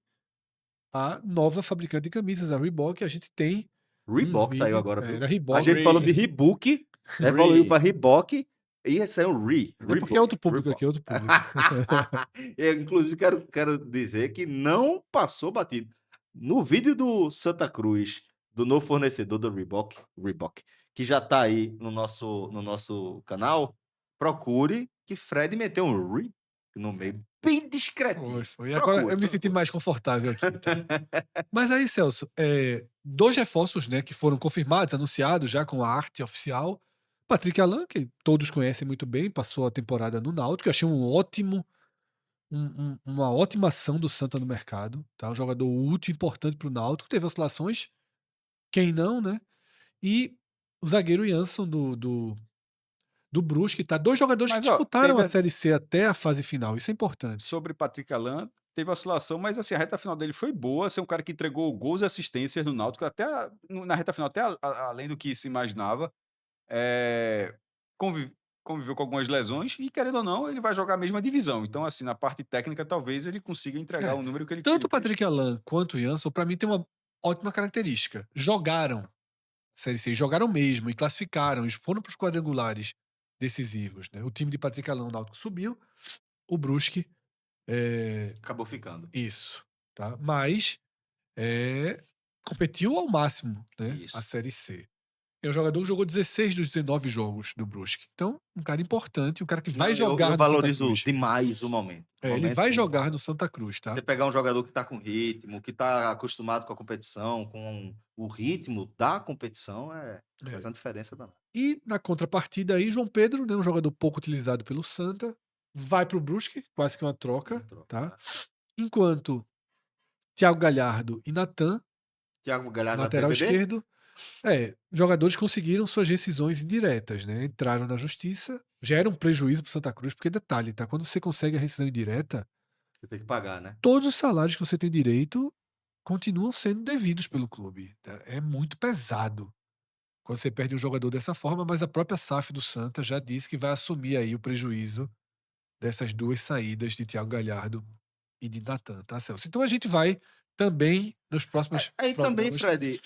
B: a nova fabricante de camisas, a Reebok. A gente tem.
A: Reebok saiu agora, viu?
B: Era Reebok.
A: A gente falou de Reebok, evoluiu pra Reebok e saiu
B: É porque é outro público aqui, é outro público.
A: Inclusive, quero dizer que não passou batido. No vídeo do Santa Cruz, do novo fornecedor do Reebok, que já tá aí no nosso canal, procure que Fred meteu um Re no meio, bem discretinho.
B: Foi. Agora eu me senti mais confortável aqui. Tá? Mas aí, Celso, 2 reforços, né, que foram confirmados, anunciados já com a arte oficial. Patrick Alan, que todos conhecem muito bem, passou a temporada no Náutico. Eu achei uma ótima ação do Santa no mercado. Tá? Um jogador útil, importante para o Náutico. Teve oscilações, quem não, né? E o zagueiro Jansson do Brusque, tá? 2 jogadores
C: Mas,
B: que
C: ó,
B: disputaram
C: teve
B: a Série C até a fase final. Isso é importante.
C: sobre Patrick Alan, teve oscilação, mas assim, a reta final dele foi boa. Ser um cara que entregou gols e assistências no Náutico, até na reta final, até além do que se imaginava. Conviveu com algumas lesões e, querendo ou não, ele vai jogar a mesma divisão. Então, assim, na parte técnica, talvez ele consiga entregar o número que ele
B: Tanto o
C: ele fez.
B: Patrick Alan quanto o Jansson, para mim, tem uma ótima característica. Jogaram Série C, jogaram mesmo e classificaram, e foram para os quadrangulares decisivos, né? O time de Patrick Alain, o Náutico subiu, o Brusque,
A: Acabou ficando.
B: isso, tá? Mas competiu ao máximo, né? A
A: Isso.
B: Série C. É um jogador que jogou 16 dos 19 jogos do Brusque. Então, um cara importante, um cara que vai
A: Não,
B: jogar
A: eu
B: no Santa
A: valorizo
B: Cruz.
A: demais o momento. O
B: Ele
A: momento
B: vai
A: muito
B: jogar
A: bom.
B: no Santa Cruz, tá?
A: Você pegar um jogador que tá com ritmo, que tá acostumado com a competição, com o ritmo da competição, faz
B: É.
A: uma diferença danada.
B: E na contrapartida aí, João Pedro, né, um jogador pouco utilizado pelo Santa, vai pro Brusque, quase que uma troca, tá? Enquanto Thiago Galhardo e Natan,
A: Thiago Galhardo na
B: lateral
A: TBD?
B: esquerdo, jogadores conseguiram suas rescisões indiretas, né? Entraram na justiça, já era um prejuízo pro Santa Cruz, porque detalhe, tá? Quando você consegue a rescisão indireta,
A: Você tem que pagar, né?
B: todos os salários que você tem direito continuam sendo devidos pelo clube, tá? É muito pesado quando você perde um jogador dessa forma, mas a própria SAF do Santa já disse que vai assumir aí o prejuízo dessas duas saídas de Thiago Galhardo e de Natan, tá, Celso? Então a gente vai também nos próximos
A: Aí também,
B: programas.
A: Fred,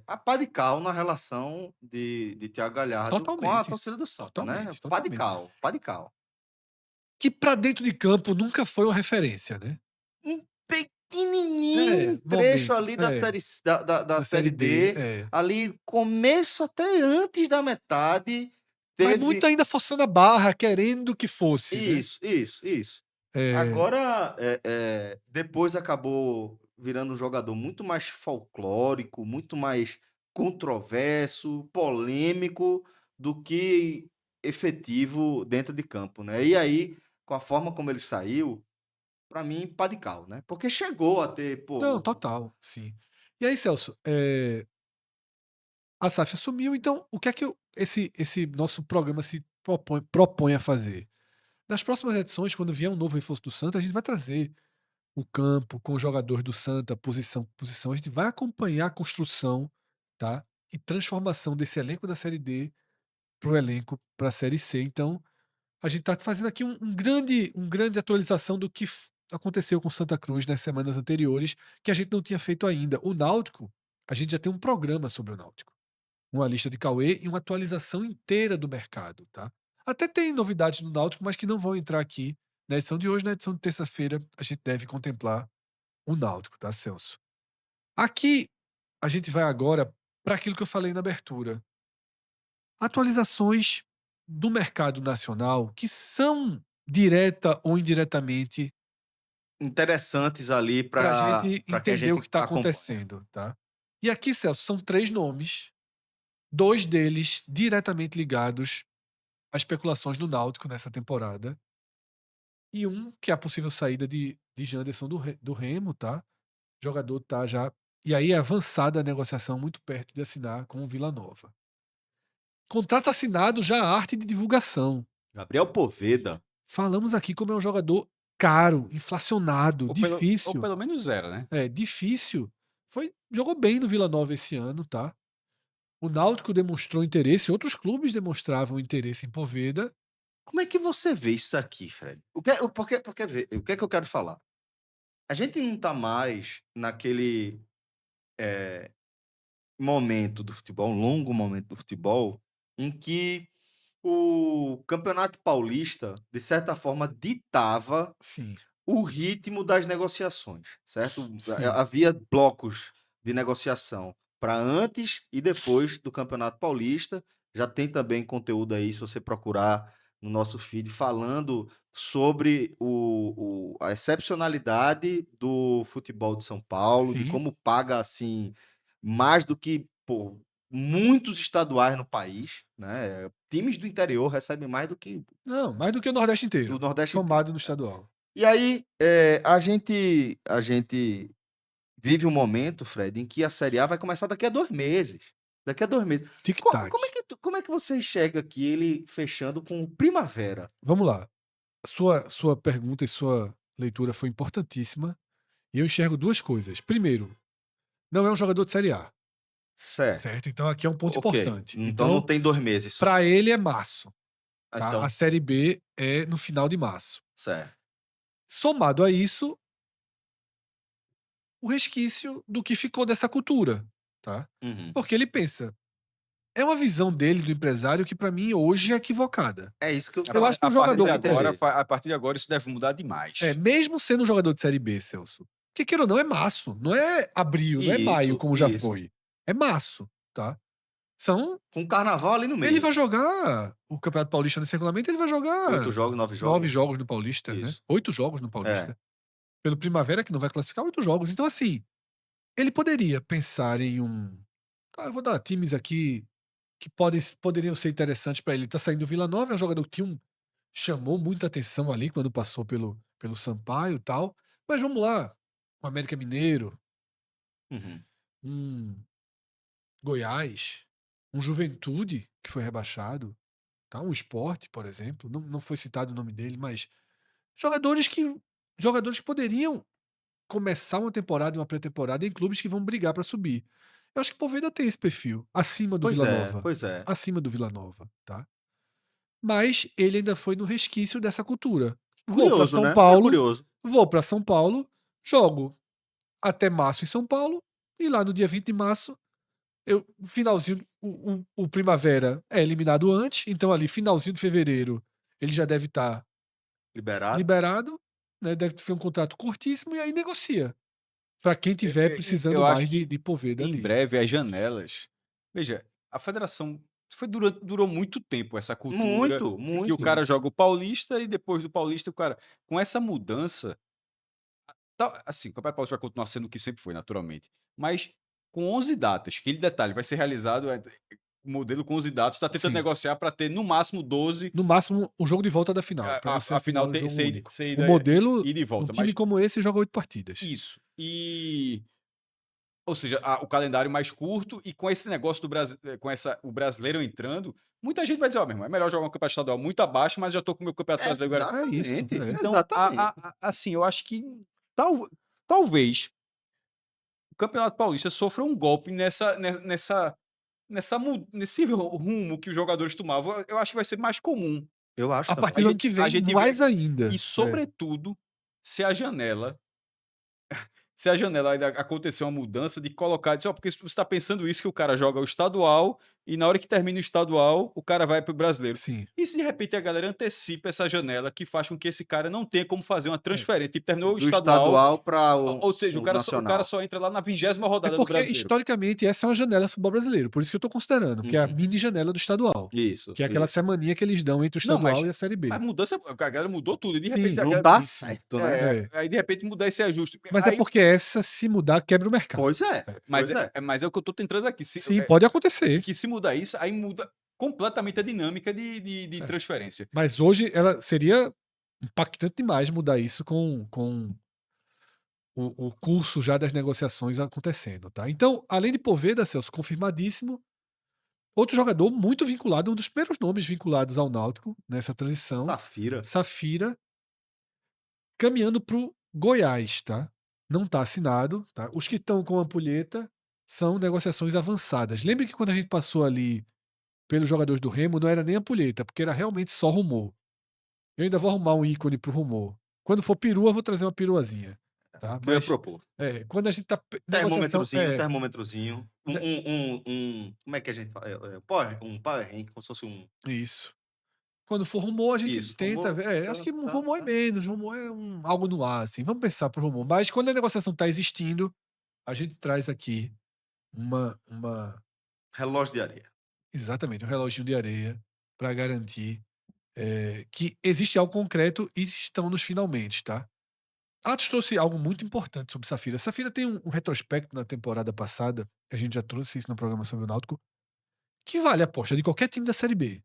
A: a pá de cal na relação de Thiago Galhardo com a
B: Totalmente,
A: torcida do Santa, né?
B: totalmente,
A: Pá de
B: totalmente.
A: cal, pá de cal.
B: Que pra dentro de campo nunca foi uma referência, né?
A: Um pequenininho trecho
B: Momento,
A: ali da série, da
B: da
A: série
B: Série D,
A: D, ali começo até antes da metade,
B: mas
A: teve
B: muito ainda forçando a barra, querendo que fosse, né?
A: isso.
B: É,
A: Agora, depois acabou virando um jogador muito mais folclórico, muito mais controverso, polêmico do que efetivo dentro de campo, né? E aí, com a forma como ele saiu, para mim, pá de cal, né? Porque chegou a ter,
B: não,
A: pô,
B: total, sim. E aí, Celso, a SAF assumiu, então o que é que esse nosso programa se propõe a fazer? Nas próximas edições, quando vier um novo reforço do Santa, a gente vai trazer o campo com os jogadores do Santa, posição por posição. A gente vai acompanhar a construção, tá? E transformação desse elenco da Série D para o elenco para a Série C. Então, a gente está fazendo aqui um grande atualização do que aconteceu com Santa Cruz nas semanas anteriores, que a gente não tinha feito ainda. O Náutico, a gente já tem um programa sobre o Náutico, uma lista de Cauê e uma atualização inteira do mercado, tá? Até tem novidades no Náutico, mas que não vão entrar aqui na edição de hoje. Na edição de terça-feira, a gente deve contemplar o Náutico, tá, Celso? Aqui, a gente vai agora para aquilo que eu falei na abertura. Atualizações do mercado nacional que são direta ou indiretamente
A: interessantes ali
B: para a
A: para
B: gente
A: quem a
B: entender o que
A: gente
B: está
A: acompanha.
B: acontecendo, tá? E aqui, Celso, são 3 nomes, 2 deles diretamente ligados a especulações do Náutico nessa temporada. E um que é a possível saída de Janderson do Remo, tá? O jogador tá já. E aí, avançada a negociação, muito perto de assinar com o Vila Nova. Contrato assinado, já a arte de divulgação.
A: Gabriel Poveda,
B: Falamos aqui como é um jogador caro, inflacionado,
C: Ou
B: difícil.
C: pelo menos zero, né?
B: Difícil. Jogou bem no Vila Nova esse ano, tá? O Náutico demonstrou interesse, outros clubes demonstravam interesse em Poveda.
A: como é que você vê isso aqui, Fred? O que é que eu quero falar? A gente não tá mais naquele momento do futebol, um longo momento do futebol, em que o Campeonato Paulista, de certa forma, ditava
B: Sim,
A: o ritmo das negociações, certo?
B: sim.
A: Havia blocos de negociação para antes e depois do Campeonato Paulista. Já tem também conteúdo aí, se você procurar no nosso feed, falando sobre a excepcionalidade do futebol de São Paulo, de
B: Sim.
A: como paga assim mais do que pô, muitos estaduais no país, né? Times do interior recebem mais do que
B: Não, mais do que o Nordeste
A: o
B: inteiro,
A: Nordeste inteiro.
B: somado no estadual.
A: E aí, a gente vive um momento, Fred, em que a Série A vai começar daqui a 2 meses. Daqui a 2 meses.
B: Tic-tac.
A: Como é que você enxerga aqui ele fechando com Primavera?
B: Vamos lá. Sua pergunta e sua leitura foi importantíssima. E eu enxergo 2 coisas. Primeiro, não é um jogador de Série A,
A: Certo.
B: certo? Então aqui é um ponto
A: Ok.
B: importante.
A: Então não
B: Então,
A: tem 2 meses só.
B: para ele é março,
A: Ah,
B: tá? A
A: então,
B: Série B é no final de março.
A: certo.
B: Somado a isso, o resquício do que ficou dessa cultura, tá?
A: Uhum.
B: Porque ele pensa, é uma visão dele, do empresário, que pra mim hoje é equivocada.
A: É isso que eu
B: Eu acho que um
C: A
B: jogador.
C: a partir de agora isso deve mudar demais.
B: Mesmo sendo um jogador de Série B, Celso. Porque queira ou não, é março. Não é abril, não é maio, como já
A: isso.
B: foi. É março, tá? São.
A: Com carnaval ali no meio.
B: Ele vai jogar o Campeonato Paulista nesse regulamento, ele vai jogar
A: 8 jogos, 9
B: 9
A: jogos.
B: jogos no Paulista, né?
A: Isso.
B: 8 jogos no Paulista. Pelo Primavera, que não vai classificar, 8 jogos. Então, assim, ele poderia pensar em um. Eu vou dar times aqui que poderiam ser interessantes pra ele. Tá saindo do Vila Nova, é um jogador que chamou muita atenção ali quando passou pelo Sampaio e tal. Mas vamos lá. Um América Mineiro,
A: Uhum.
B: um Goiás, um Juventude, que foi rebaixado, tá? Um Sport, por exemplo. Não foi citado o nome dele, mas jogadores que, jogadores que poderiam começar uma temporada e uma pré-temporada em clubes que vão brigar para subir. Eu acho que o Poveda tem esse perfil, acima do Vila Nova.
A: Pois é.
B: Acima do Vila Nova, tá? Mas ele ainda foi no resquício dessa cultura. Vou para
A: Curioso,
B: São
A: né? É
B: Paulo,
A: curioso.
B: vou para São Paulo, jogo até março em São Paulo, e lá no dia 20 de março, finalzinho, o Primavera é eliminado antes, então ali, finalzinho de fevereiro, ele já deve estar
A: Liberado.
B: liberado, né? Deve ter um contrato curtíssimo e aí negocia. Para quem tiver precisando
C: eu acho
B: mais
C: que
B: de Poveda
C: Em
B: ali.
C: breve, as janelas. Veja, a federação durou muito tempo essa cultura
A: Muito,
C: que o
A: muito.
C: cara joga o Paulista e depois do Paulista o cara. Com essa mudança. Assim, o Campeonato Paulista vai continuar sendo o que sempre foi, naturalmente. Mas com 11 datas, que ele detalhe, vai ser realizado. O modelo com 11 datas, está tentando
B: Sim.
C: negociar para ter no máximo 12.
B: No máximo, o jogo de volta da final. Para você
C: A final
B: afinar o jogo único.
C: ser
B: O modelo,
C: ir de volta.
B: um time
C: Mas
B: como esse joga 8 partidas.
C: isso. Ou seja, o calendário mais curto e com esse negócio do Brasil, o brasileiro entrando, muita gente vai dizer, ó, meu irmão, é melhor jogar um campeonato estadual muito abaixo, mas já tô com o meu campeonato brasileiro agora.
B: É isso.
C: Então,
A: Exatamente.
C: assim, eu acho que talvez o Campeonato Paulista sofra um golpe nesse rumo que os jogadores tomavam. Eu acho que vai ser mais comum.
A: Eu acho
B: A
A: também.
B: partir do ano que vem, mais ainda.
C: E, sobretudo, se a janela ainda acontecer uma mudança de colocar, porque você está pensando isso que o cara joga o estadual e na hora que termina o estadual, o cara vai pro brasileiro.
B: Sim.
C: E se de repente a galera antecipa essa janela que faz com que esse cara não tenha como fazer uma transferência, tipo, terminou o
A: Do
C: estadual,
A: estadual para o
C: ou seja, o cara
A: nacional.
C: só entra lá na 20ª rodada do
B: Porque,
C: brasileiro.
B: historicamente, essa é uma janela futebol brasileiro. Por isso que eu tô considerando, que é a mini janela do estadual.
A: Isso.
B: Que é aquela semaninha que eles dão entre o
C: Não,
B: estadual e a Série B.
C: Mas mudança, a galera mudou tudo. E de
B: Sim,
C: repente a
A: Não
C: galera,
A: dá certo, né?
C: aí de repente mudar esse ajuste.
B: Mas
C: Aí,
B: é porque essa, se mudar, quebra o mercado.
A: Pois é.
C: mas é o que eu tô tentando aqui.
B: Sim, pode acontecer.
C: Que se mudar isso, aí muda completamente a dinâmica de transferência.
B: Mas hoje ela seria impactante demais mudar isso com o curso já das negociações acontecendo, tá? Então, além de Poveda, Celso, confirmadíssimo, outro jogador muito vinculado, um dos primeiros nomes vinculados ao Náutico nessa transição, Safira, caminhando pro Goiás, tá? Não tá assinado, tá? Os que estão com a ampulheta são negociações avançadas. Lembre que quando a gente passou ali pelos jogadores do Remo, não era nem ampulheta, porque era realmente só rumor. Eu ainda vou arrumar um ícone pro rumor. Quando for perua, eu vou trazer uma peruazinha. Tá?
A: Eu ia propor.
B: Quando a gente tá.
A: Termômetrozinho. Como é que a gente fala? Um power rank, como se fosse um.
B: Isso. Quando for rumor, a gente tenta
A: rumor,
B: ver. Acho que rumor é menos, rumor é algo no ar, assim. Vamos pensar pro rumor. Mas quando a negociação tá existindo, a gente traz aqui uma.
A: Relógio de areia.
B: Exatamente, um reloginho de areia para garantir que existe algo concreto e estão nos finalmente, tá? Atos trouxe algo muito importante sobre Safira. Safira tem um retrospecto na temporada passada, a gente já trouxe isso no programa sobre o Náutico, que vale a aposta de qualquer time da Série B.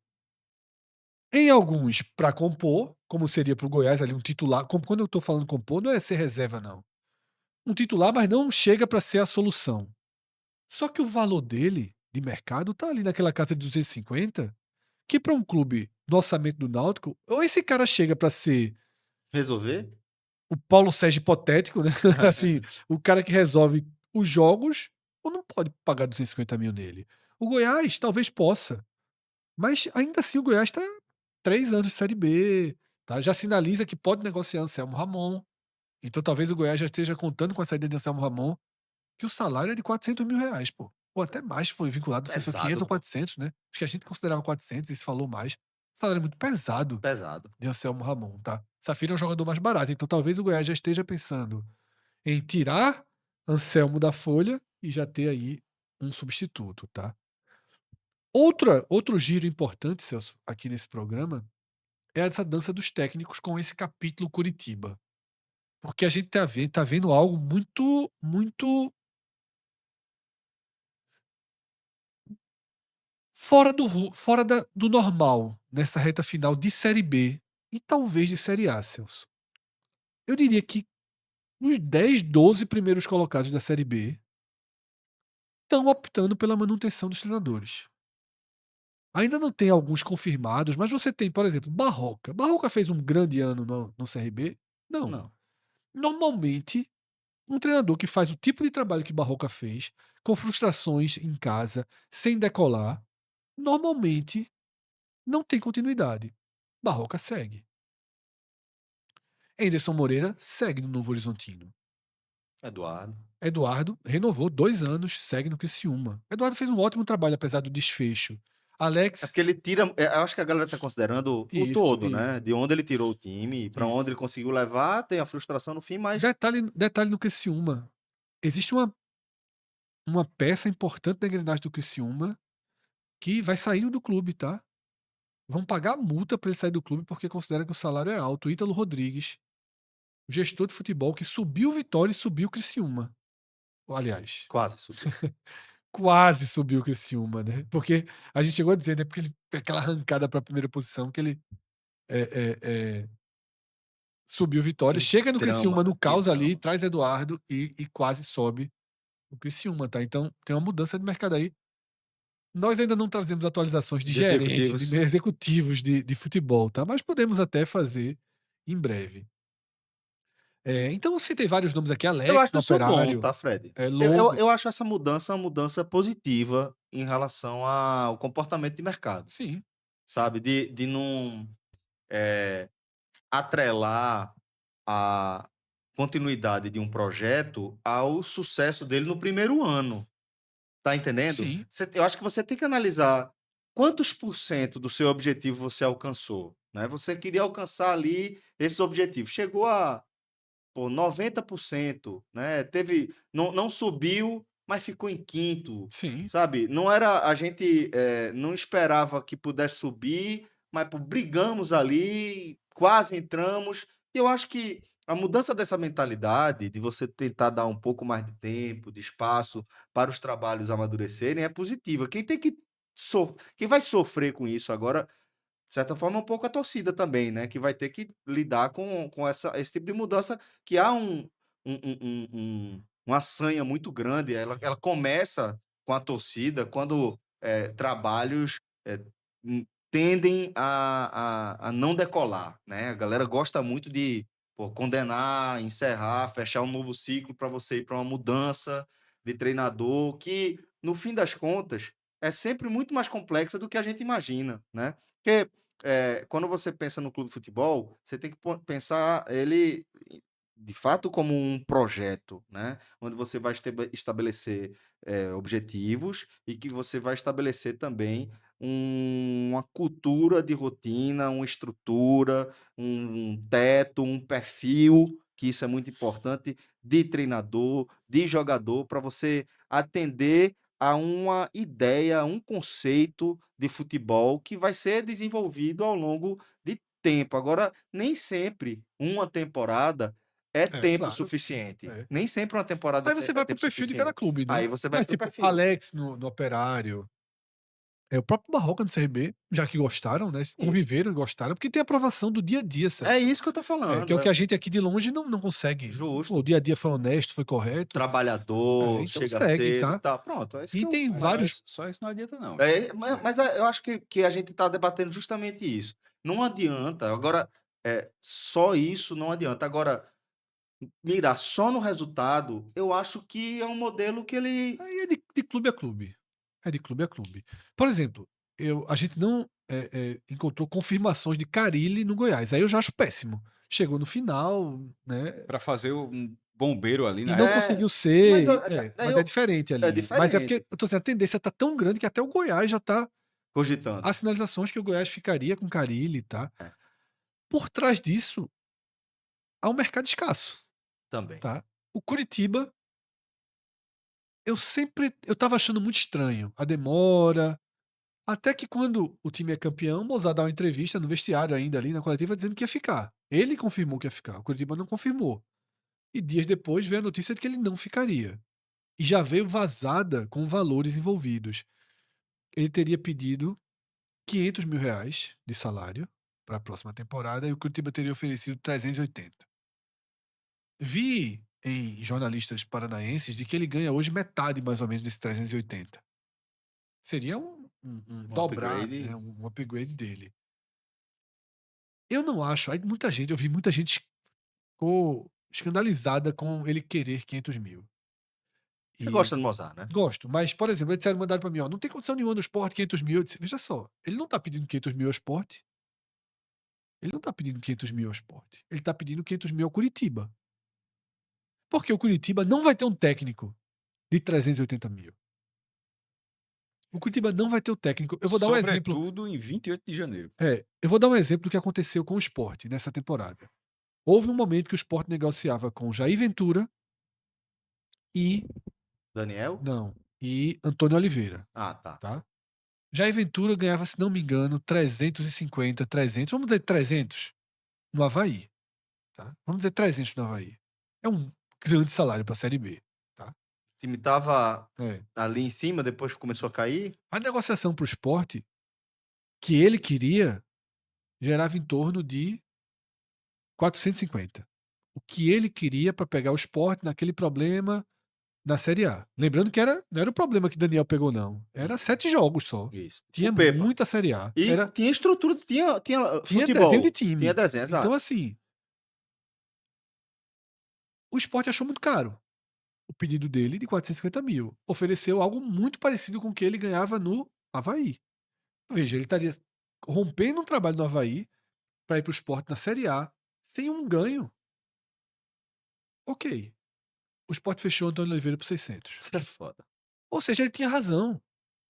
B: Em alguns, para compor, como seria para o Goiás ali um titular. Quando eu tô falando compor, não é ser reserva, não. Um titular, mas não chega para ser a solução. Só que o valor dele, de mercado, tá ali naquela casa de 250, que para um clube do orçamento do Náutico, ou esse cara chega para ser
A: Resolver?
B: o Paulo Sérgio hipotético, né? Assim, o cara que resolve os jogos, ou não pode pagar 250 mil nele. O Goiás talvez possa, mas ainda assim o Goiás está 3 anos de Série B, tá? Já sinaliza que pode negociar Anselmo Ramon. Então talvez o Goiás já esteja contando com a saída de Anselmo Ramon, que o salário é de 400 mil reais, pô. ou até mais, foi vinculado, não sei se foi 500 ou
A: Pesado,
B: 400, né? Acho que a gente considerava 400 e se falou mais. Salário muito pesado
A: pesado.
B: de Anselmo Ramon, tá? Safira é um jogador mais barato, então talvez o Goiás já esteja pensando em tirar Anselmo da folha e já ter aí um substituto, tá? Outro giro importante, Celso, aqui nesse programa, é essa dança dos técnicos com esse capítulo Curitiba. Porque a gente tá vendo algo muito fora do normal nessa reta final de Série B e talvez de Série A, Celso. Eu diria que os 10, 12 primeiros colocados da Série B estão optando pela manutenção dos treinadores. Ainda não tem alguns confirmados, mas você tem, por exemplo, Barroca. Barroca fez um grande ano no CRB? Não.
A: Não.
B: Normalmente, um treinador que faz o tipo de trabalho que Barroca fez, com frustrações em casa, sem decolar, normalmente não tem continuidade. Barroca segue. Anderson Moreira segue no Novo Horizontino.
A: Eduardo.
B: Eduardo renovou 2 anos, segue no Criciúma. Eduardo fez um ótimo trabalho, apesar do desfecho.
A: É
B: Alex,
A: porque ele tira. Eu acho que a galera tá considerando o todo,
B: isso.
A: né? De onde ele tirou o time, pra onde
B: Isso.
A: ele conseguiu levar, tem a frustração no fim, mas
B: Detalhe no Criciúma. Existe uma peça importante da engrenagem do Criciúma que vai sair do clube, tá? Vão pagar a multa para ele sair do clube porque considera que o salário é alto. Ítalo Rodrigues, o gestor de futebol que subiu o Vitória e subiu o Criciúma. Aliás,
A: quase subiu.
B: quase subiu o Criciúma, né? Porque a gente chegou a dizer, né? Porque ele foi aquela arrancada para a primeira posição que ele é, subiu o Vitória,
A: Que
B: chega no
A: drama,
B: Criciúma no
A: que
B: caos ali,
A: drama.
B: traz Eduardo e quase sobe o Criciúma, tá? Então tem uma mudança de mercado aí. Nós ainda não trazemos atualizações de
A: De
B: gerente, de
A: executivos.
B: executivos de futebol, tá? Mas podemos até fazer em breve. Então eu citei vários nomes aqui,
A: Eu
B: Alex
A: acho
B: no
A: isso bom,
B: Operário,
A: tá, Fred?
B: Lobo,
A: Eu acho essa mudança uma mudança positiva em relação ao comportamento de mercado,
B: sim,
A: sabe? De não atrelar a continuidade de um projeto ao sucesso dele no primeiro ano. Tá entendendo?
B: sim,
A: Eu acho que você tem que analisar quantos por cento do seu objetivo você alcançou, né? Você queria alcançar ali esses objetivos. Chegou a, pô, 90%, né? Não subiu, mas ficou em quinto,
B: sim.
A: sabe? Não era a gente não esperava que pudesse subir, mas pô, brigamos ali, quase entramos. E eu acho que a mudança dessa mentalidade, de você tentar dar um pouco mais de tempo, de espaço para os trabalhos amadurecerem, é positiva. Quem vai sofrer com isso agora de certa forma, um pouco a torcida também, né, que vai ter que lidar com esse tipo de mudança, que há uma sanha muito grande, ela começa com a torcida quando, trabalhos, tendem a não decolar, né, a galera gosta muito de, pô, condenar, encerrar, fechar um novo ciclo para você ir para uma mudança de treinador, que, no fim das contas, é sempre muito mais complexa do que a gente imagina, né. Porque quando você pensa no clube de futebol, você tem que pensar ele de fato como um projeto, né? Onde você vai estabelecer objetivos e que você vai estabelecer também uma cultura de rotina, uma estrutura, um teto, um perfil, que isso é muito importante, de treinador, de jogador, para você atender a uma ideia, a um conceito de futebol que vai ser desenvolvido ao longo de tempo. Agora, nem sempre uma temporada é tempo
B: Claro, sim.
A: suficiente. Nem sempre uma temporada
B: Aí você
A: é
B: vai pro
A: tempo
B: perfil de cada
A: suficiente.
B: clube, né?
A: Aí você vai
B: Mas
A: para o
B: tipo,
A: perfil.
B: Alex no Operário, o próprio Barroca no CRB, já que gostaram, né?
A: Isso.
B: Conviveram e gostaram, porque tem aprovação do dia a dia,
A: É
B: Celso.
A: isso que eu tô
B: Que é
A: falando.
B: o que a gente aqui de longe não consegue. Pô,
A: Justo.
B: o dia a dia foi honesto, foi correto.
A: Trabalhador,
B: Então
A: chega
B: segue,
A: cedo,
B: tá?
A: tá. Pronto, é isso que
B: E
A: eu.
B: tem
C: Mas
B: vários.
C: só isso não adianta, não.
A: Eu acho que a gente está debatendo justamente isso. Não adianta. Agora, só isso não adianta. Agora, mirar só no resultado, eu acho que é um modelo que ele.
B: Aí é de clube a clube. É de clube a clube. Por exemplo, a gente não encontrou confirmações de Carille no Goiás. Aí eu já acho péssimo. Chegou no final, né?
C: Para fazer bombeiro ali
B: E
C: na
B: não
A: É,
B: conseguiu
A: mas
B: ser.
A: eu-
B: Mas
A: eu-
B: é diferente ali.
A: é
B: Mas é
A: diferente.
B: porque, eu tô dizendo, a tendência tá tão grande que até o Goiás já tá.
A: Cogitando.
B: Há sinalizações que o Goiás ficaria com Carille, tá?
A: É.
B: Por trás disso, há um mercado escasso,
A: Também.
B: tá? O Curitiba, eu tava achando muito estranho a demora, até que quando o time é campeão, o Mozart dá uma entrevista no vestiário ainda ali na coletiva dizendo que ia ficar. Ele confirmou que ia ficar, o Curitiba não confirmou. E dias depois veio a notícia de que ele não ficaria. E já veio vazada com valores envolvidos. Ele teria pedido R$ 500 mil de salário para a próxima temporada e o Curitiba teria oferecido 380. Vi em jornalistas paranaenses de que ele ganha hoje metade mais ou menos desse 380. Seria um dobrar,
A: upgrade.
B: né, um upgrade dele. Eu não acho, aí eu vi muita gente ficou escandalizada com ele querer 500 mil.
A: Você
B: E
A: gosta do Mozart, né?
B: gosto, mas, por exemplo, eles disseram, mandaram pra mim, ó, não tem condição nenhuma do Sport 500 mil. Eu disse, veja só, ele não tá pedindo 500 mil ao Sport. Ele não tá pedindo 500 mil ao Sport. Ele tá pedindo 500 mil ao Curitiba. Porque o Curitiba não vai ter um técnico de 380 mil. O Curitiba não vai ter o técnico. Eu vou dar um exemplo.
C: Sobretudo em 28 de janeiro.
B: Eu vou dar um exemplo do que aconteceu com o Sport nessa temporada. Houve um momento que o Sport negociava com Jair Ventura e
A: Daniel?
B: e Antônio Oliveira,
A: Ah, tá.
B: tá? Jair Ventura ganhava, se não me engano, 350, 300, vamos dizer 300 no Avaí, tá? Vamos dizer 300 no Avaí. É um grande salário para a Série B, tá?
A: O time tava
B: É.
A: ali em cima, depois começou a cair.
B: A negociação para o Sport que ele queria gerava em torno de 450. O que ele queria para pegar o Sport naquele problema na Série A. Lembrando que não era o problema que Daniel pegou, não. Era 7 jogos só.
A: Isso.
B: Tinha
A: O Pepa.
B: muita Série A.
A: E tinha estrutura, tinha
B: Tinha
A: futebol.
B: desenho de time.
A: Tinha desenho, exato.
B: Então, assim, o Sport achou muito caro o pedido dele de 450 mil. Ofereceu algo muito parecido com o que ele ganhava no Avaí. Veja, ele estaria rompendo um trabalho no Avaí para ir para o Sport na Série A sem um ganho. Ok. O Sport fechou o Antônio Oliveira por 600.
A: É foda.
B: Ou seja, ele tinha razão.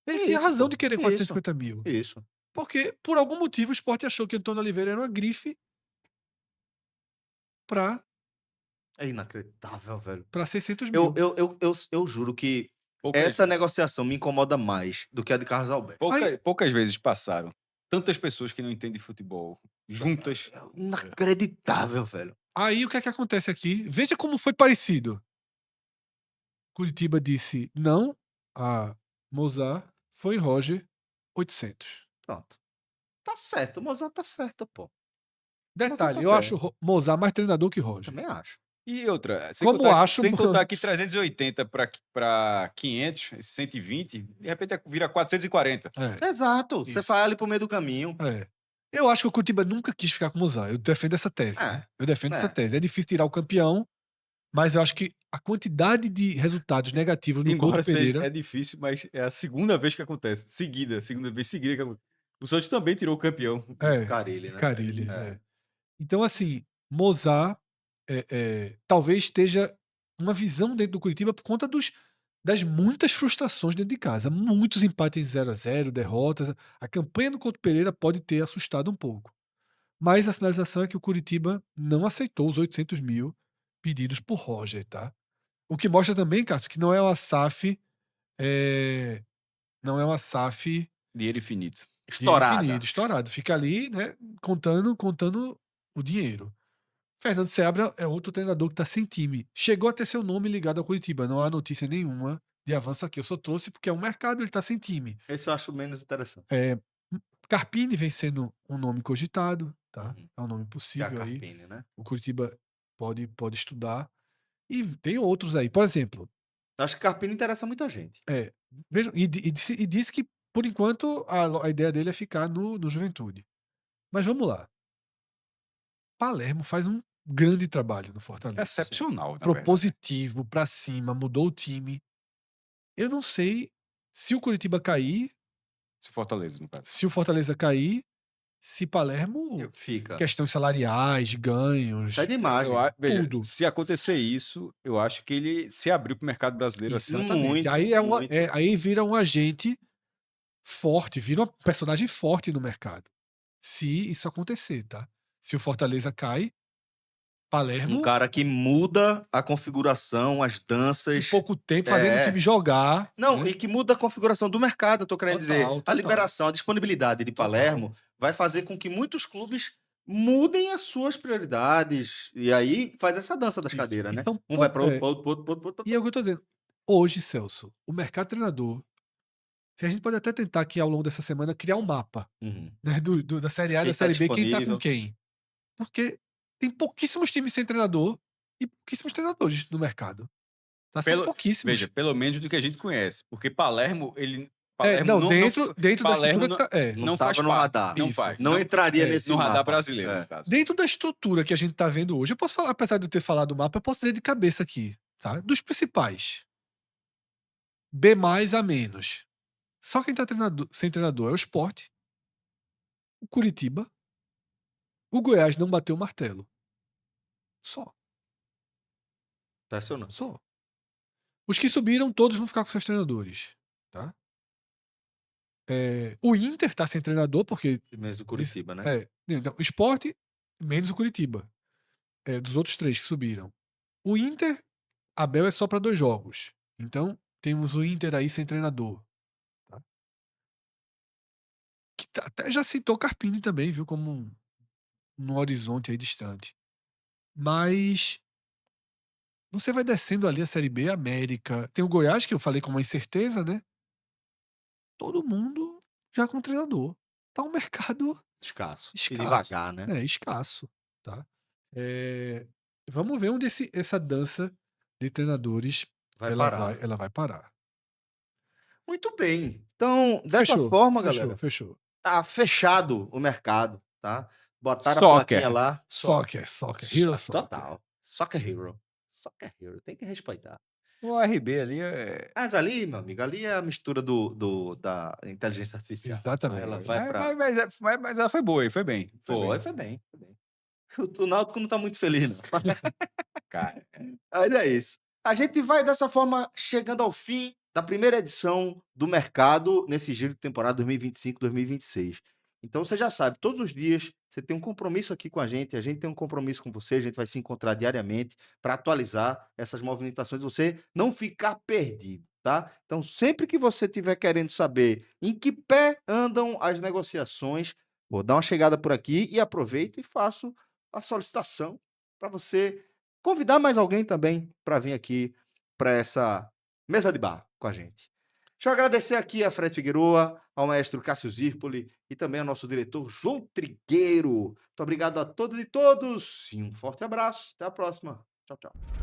B: Ele tinha razão de querer 450 mil.
A: Isso.
B: Porque, por algum motivo, o Sport achou que Antônio Oliveira era uma grife para
A: É inacreditável, velho.
B: 600 mil.
A: Eu juro que
C: Poucas,
A: essa negociação me incomoda mais do que a de Carlos Alberto.
C: poucas vezes passaram tantas pessoas que não entendem futebol juntas.
A: É inacreditável, velho.
B: Aí o que é que acontece aqui? Veja como foi parecido. Curitiba disse não a Mozart, foi Roger 800.
A: Pronto. Tá certo, o Mozart tá certo, pô.
B: Detalhe,
A: tá
B: eu
A: certo.
B: acho Mozart mais treinador que Roger.
A: Também acho.
C: E outra,
B: Como acho,
C: sem
B: mano.
C: contar que 380 para 500, esse 120, de repente vira 440.
A: Exato. Você
B: Isso.
A: vai ali pro meio do caminho.
B: Eu acho que o Curitiba nunca quis ficar com o Mozart. Eu defendo essa tese. Né? Eu defendo essa tese. É difícil tirar o campeão, mas eu acho que a quantidade de resultados negativos no
C: Embora
B: Couto Pereira...
C: é difícil, mas é a segunda vez que acontece. Segunda vez seguida que acontece. O Santos também tirou o campeão.
A: Carille, né?
B: Carille. Então, assim, Mozart talvez esteja uma visão dentro do Curitiba por conta das muitas frustrações dentro de casa. Muitos empates 0-0, derrotas. A campanha do Couto Pereira pode ter assustado um pouco. Mas a sinalização é que o Curitiba não aceitou os 800 mil pedidos por Roger, tá? O que mostra também, Cássio, que não é uma SAF... não é uma SAF...
C: Dinheiro infinito.
B: Estourado. Fica ali, né, contando o dinheiro. Fernando Seabra é outro treinador que está sem time. Chegou a ter seu nome ligado ao Curitiba. Não há notícia nenhuma de avanço aqui. Eu só trouxe porque é um mercado, ele está sem time.
A: Esse eu acho menos interessante.
B: Carpini vem sendo um nome cogitado, tá?
A: Uhum.
B: É um nome possível
A: Que é a
B: aí.
A: Carpini, né?
B: O Curitiba pode estudar. E tem outros aí. Por exemplo...
A: Acho que Carpini interessa muita gente.
B: Vejam, e disse que, por enquanto, a ideia dele é ficar no Juventude. Mas vamos lá. Palermo faz um grande trabalho no Fortaleza.
C: Excepcional, na
B: Propositivo, pra cima, mudou o time. Eu não sei se o Curitiba cair,
C: Se Fortaleza, no caso.
B: se o Fortaleza cair, se Palermo,
A: Fica.
B: questões salariais, ganhos,
A: Sai de imagem.
C: Veja,
B: tudo.
C: se acontecer isso, eu acho que ele se abriu pro mercado brasileiro assim.
B: Exatamente.
A: Muito,
B: aí,
A: muito.
B: aí vira um agente forte, vira um personagem forte no mercado. Se isso acontecer, tá? Se o Fortaleza cai, Palermo,
A: Um cara que muda a configuração, as
B: em
A: danças.
B: pouco tempo, fazendo o
A: É.
B: time jogar.
A: Não,
B: né?
A: e que muda a configuração do mercado, eu tô querendo dizer.
B: Total,
A: A
B: total.
A: liberação, a disponibilidade de
B: Total.
A: Palermo vai fazer com que muitos clubes mudem as suas prioridades. E aí faz essa dança das
B: Isso.
A: cadeiras, né?
B: Então,
A: Um vai para
B: é,
A: outro.
B: E é o que eu tô dizendo. Hoje, Celso, o mercado treinador, se a gente pode até tentar aqui ao longo dessa semana criar um mapa,
A: Uhum.
B: né, da Série A e
A: Quem
B: da
A: tá
B: Série B, quem tá com
A: disponível.
B: quem. Porque tem pouquíssimos times sem treinador e pouquíssimos treinadores no mercado. Tá sendo pouquíssimos.
C: Veja, pelo menos do que a gente conhece. Porque Palermo, ele.
B: É,
C: Palermo
B: não,
C: não,
B: dentro da
C: Palermo
B: estrutura que tá. É,
A: Não
C: faz
A: tava no
C: parte.
A: radar.
C: Não
B: Isso.
C: faz.
A: Não entraria nesse
C: no radar
A: mapa.
C: brasileiro,
A: É.
C: no caso.
B: dentro da estrutura que a gente tá vendo hoje, eu posso falar, apesar de eu ter falado do mapa, eu posso dizer de cabeça aqui, tá? Dos principais. B mais a menos. Só quem tá sem treinador é o Sport, o Curitiba, o Goiás não bateu o martelo. Só.
A: Impressionante.
B: Só. Os que subiram, todos vão ficar com seus treinadores. Tá? O Inter tá sem treinador, porque.
A: Mesmo Curitiba, né?
B: Então, o Sport, menos o Curitiba. Dos outros 3 que subiram. O Inter, Abel é só para 2 jogos. Então, temos o Inter aí sem treinador. Tá? Que até já citou Carpini também, viu? Como no horizonte aí distante. Mas você vai descendo ali a Série B, América. Tem o Goiás, que eu falei com uma incerteza, né? Todo mundo já com treinador. Tá um mercado
A: Escasso. E
B: escasso.
A: devagar, né?
B: Escasso. Tá? Vamos ver onde essa dança de treinadores
A: Vai
B: ela
A: parar.
B: ela vai parar.
A: Muito bem. Então, dessa forma, galera,
B: Fechou.
A: tá fechado o mercado, tá? Botaram a
C: Soccer.
A: plaquinha lá.
B: Soccer. Hero Soccer.
A: Total. Soccer Hero. Soccer Hero. Tem que respeitar.
C: O RB ali é.
A: Mas ali, meu amigo, ali é a mistura da inteligência artificial.
B: Exatamente.
A: Ela vai pra...
C: Mas ela foi boa, e foi bem.
A: Foi bem. O Náutico não tá muito feliz, não.
C: Cara.
A: Mas é isso. A gente vai dessa forma chegando ao fim da primeira edição do mercado nesse giro de temporada 2025-2026. Então você já sabe, todos os dias você tem um compromisso aqui com a gente tem um compromisso com você, a gente vai se encontrar diariamente para atualizar essas movimentações, você não ficar perdido, tá? Então sempre que você estiver querendo saber em que pé andam as negociações, vou dar uma chegada por aqui e aproveito e faço a solicitação para você convidar mais alguém também para vir aqui para essa mesa de bar com a gente. Deixa eu agradecer aqui a Fred Figueroa, ao maestro Cássio Zirpoli e também ao nosso diretor João Trigueiro. Muito obrigado a todas e todos e um forte abraço. Até a próxima. Tchau, tchau.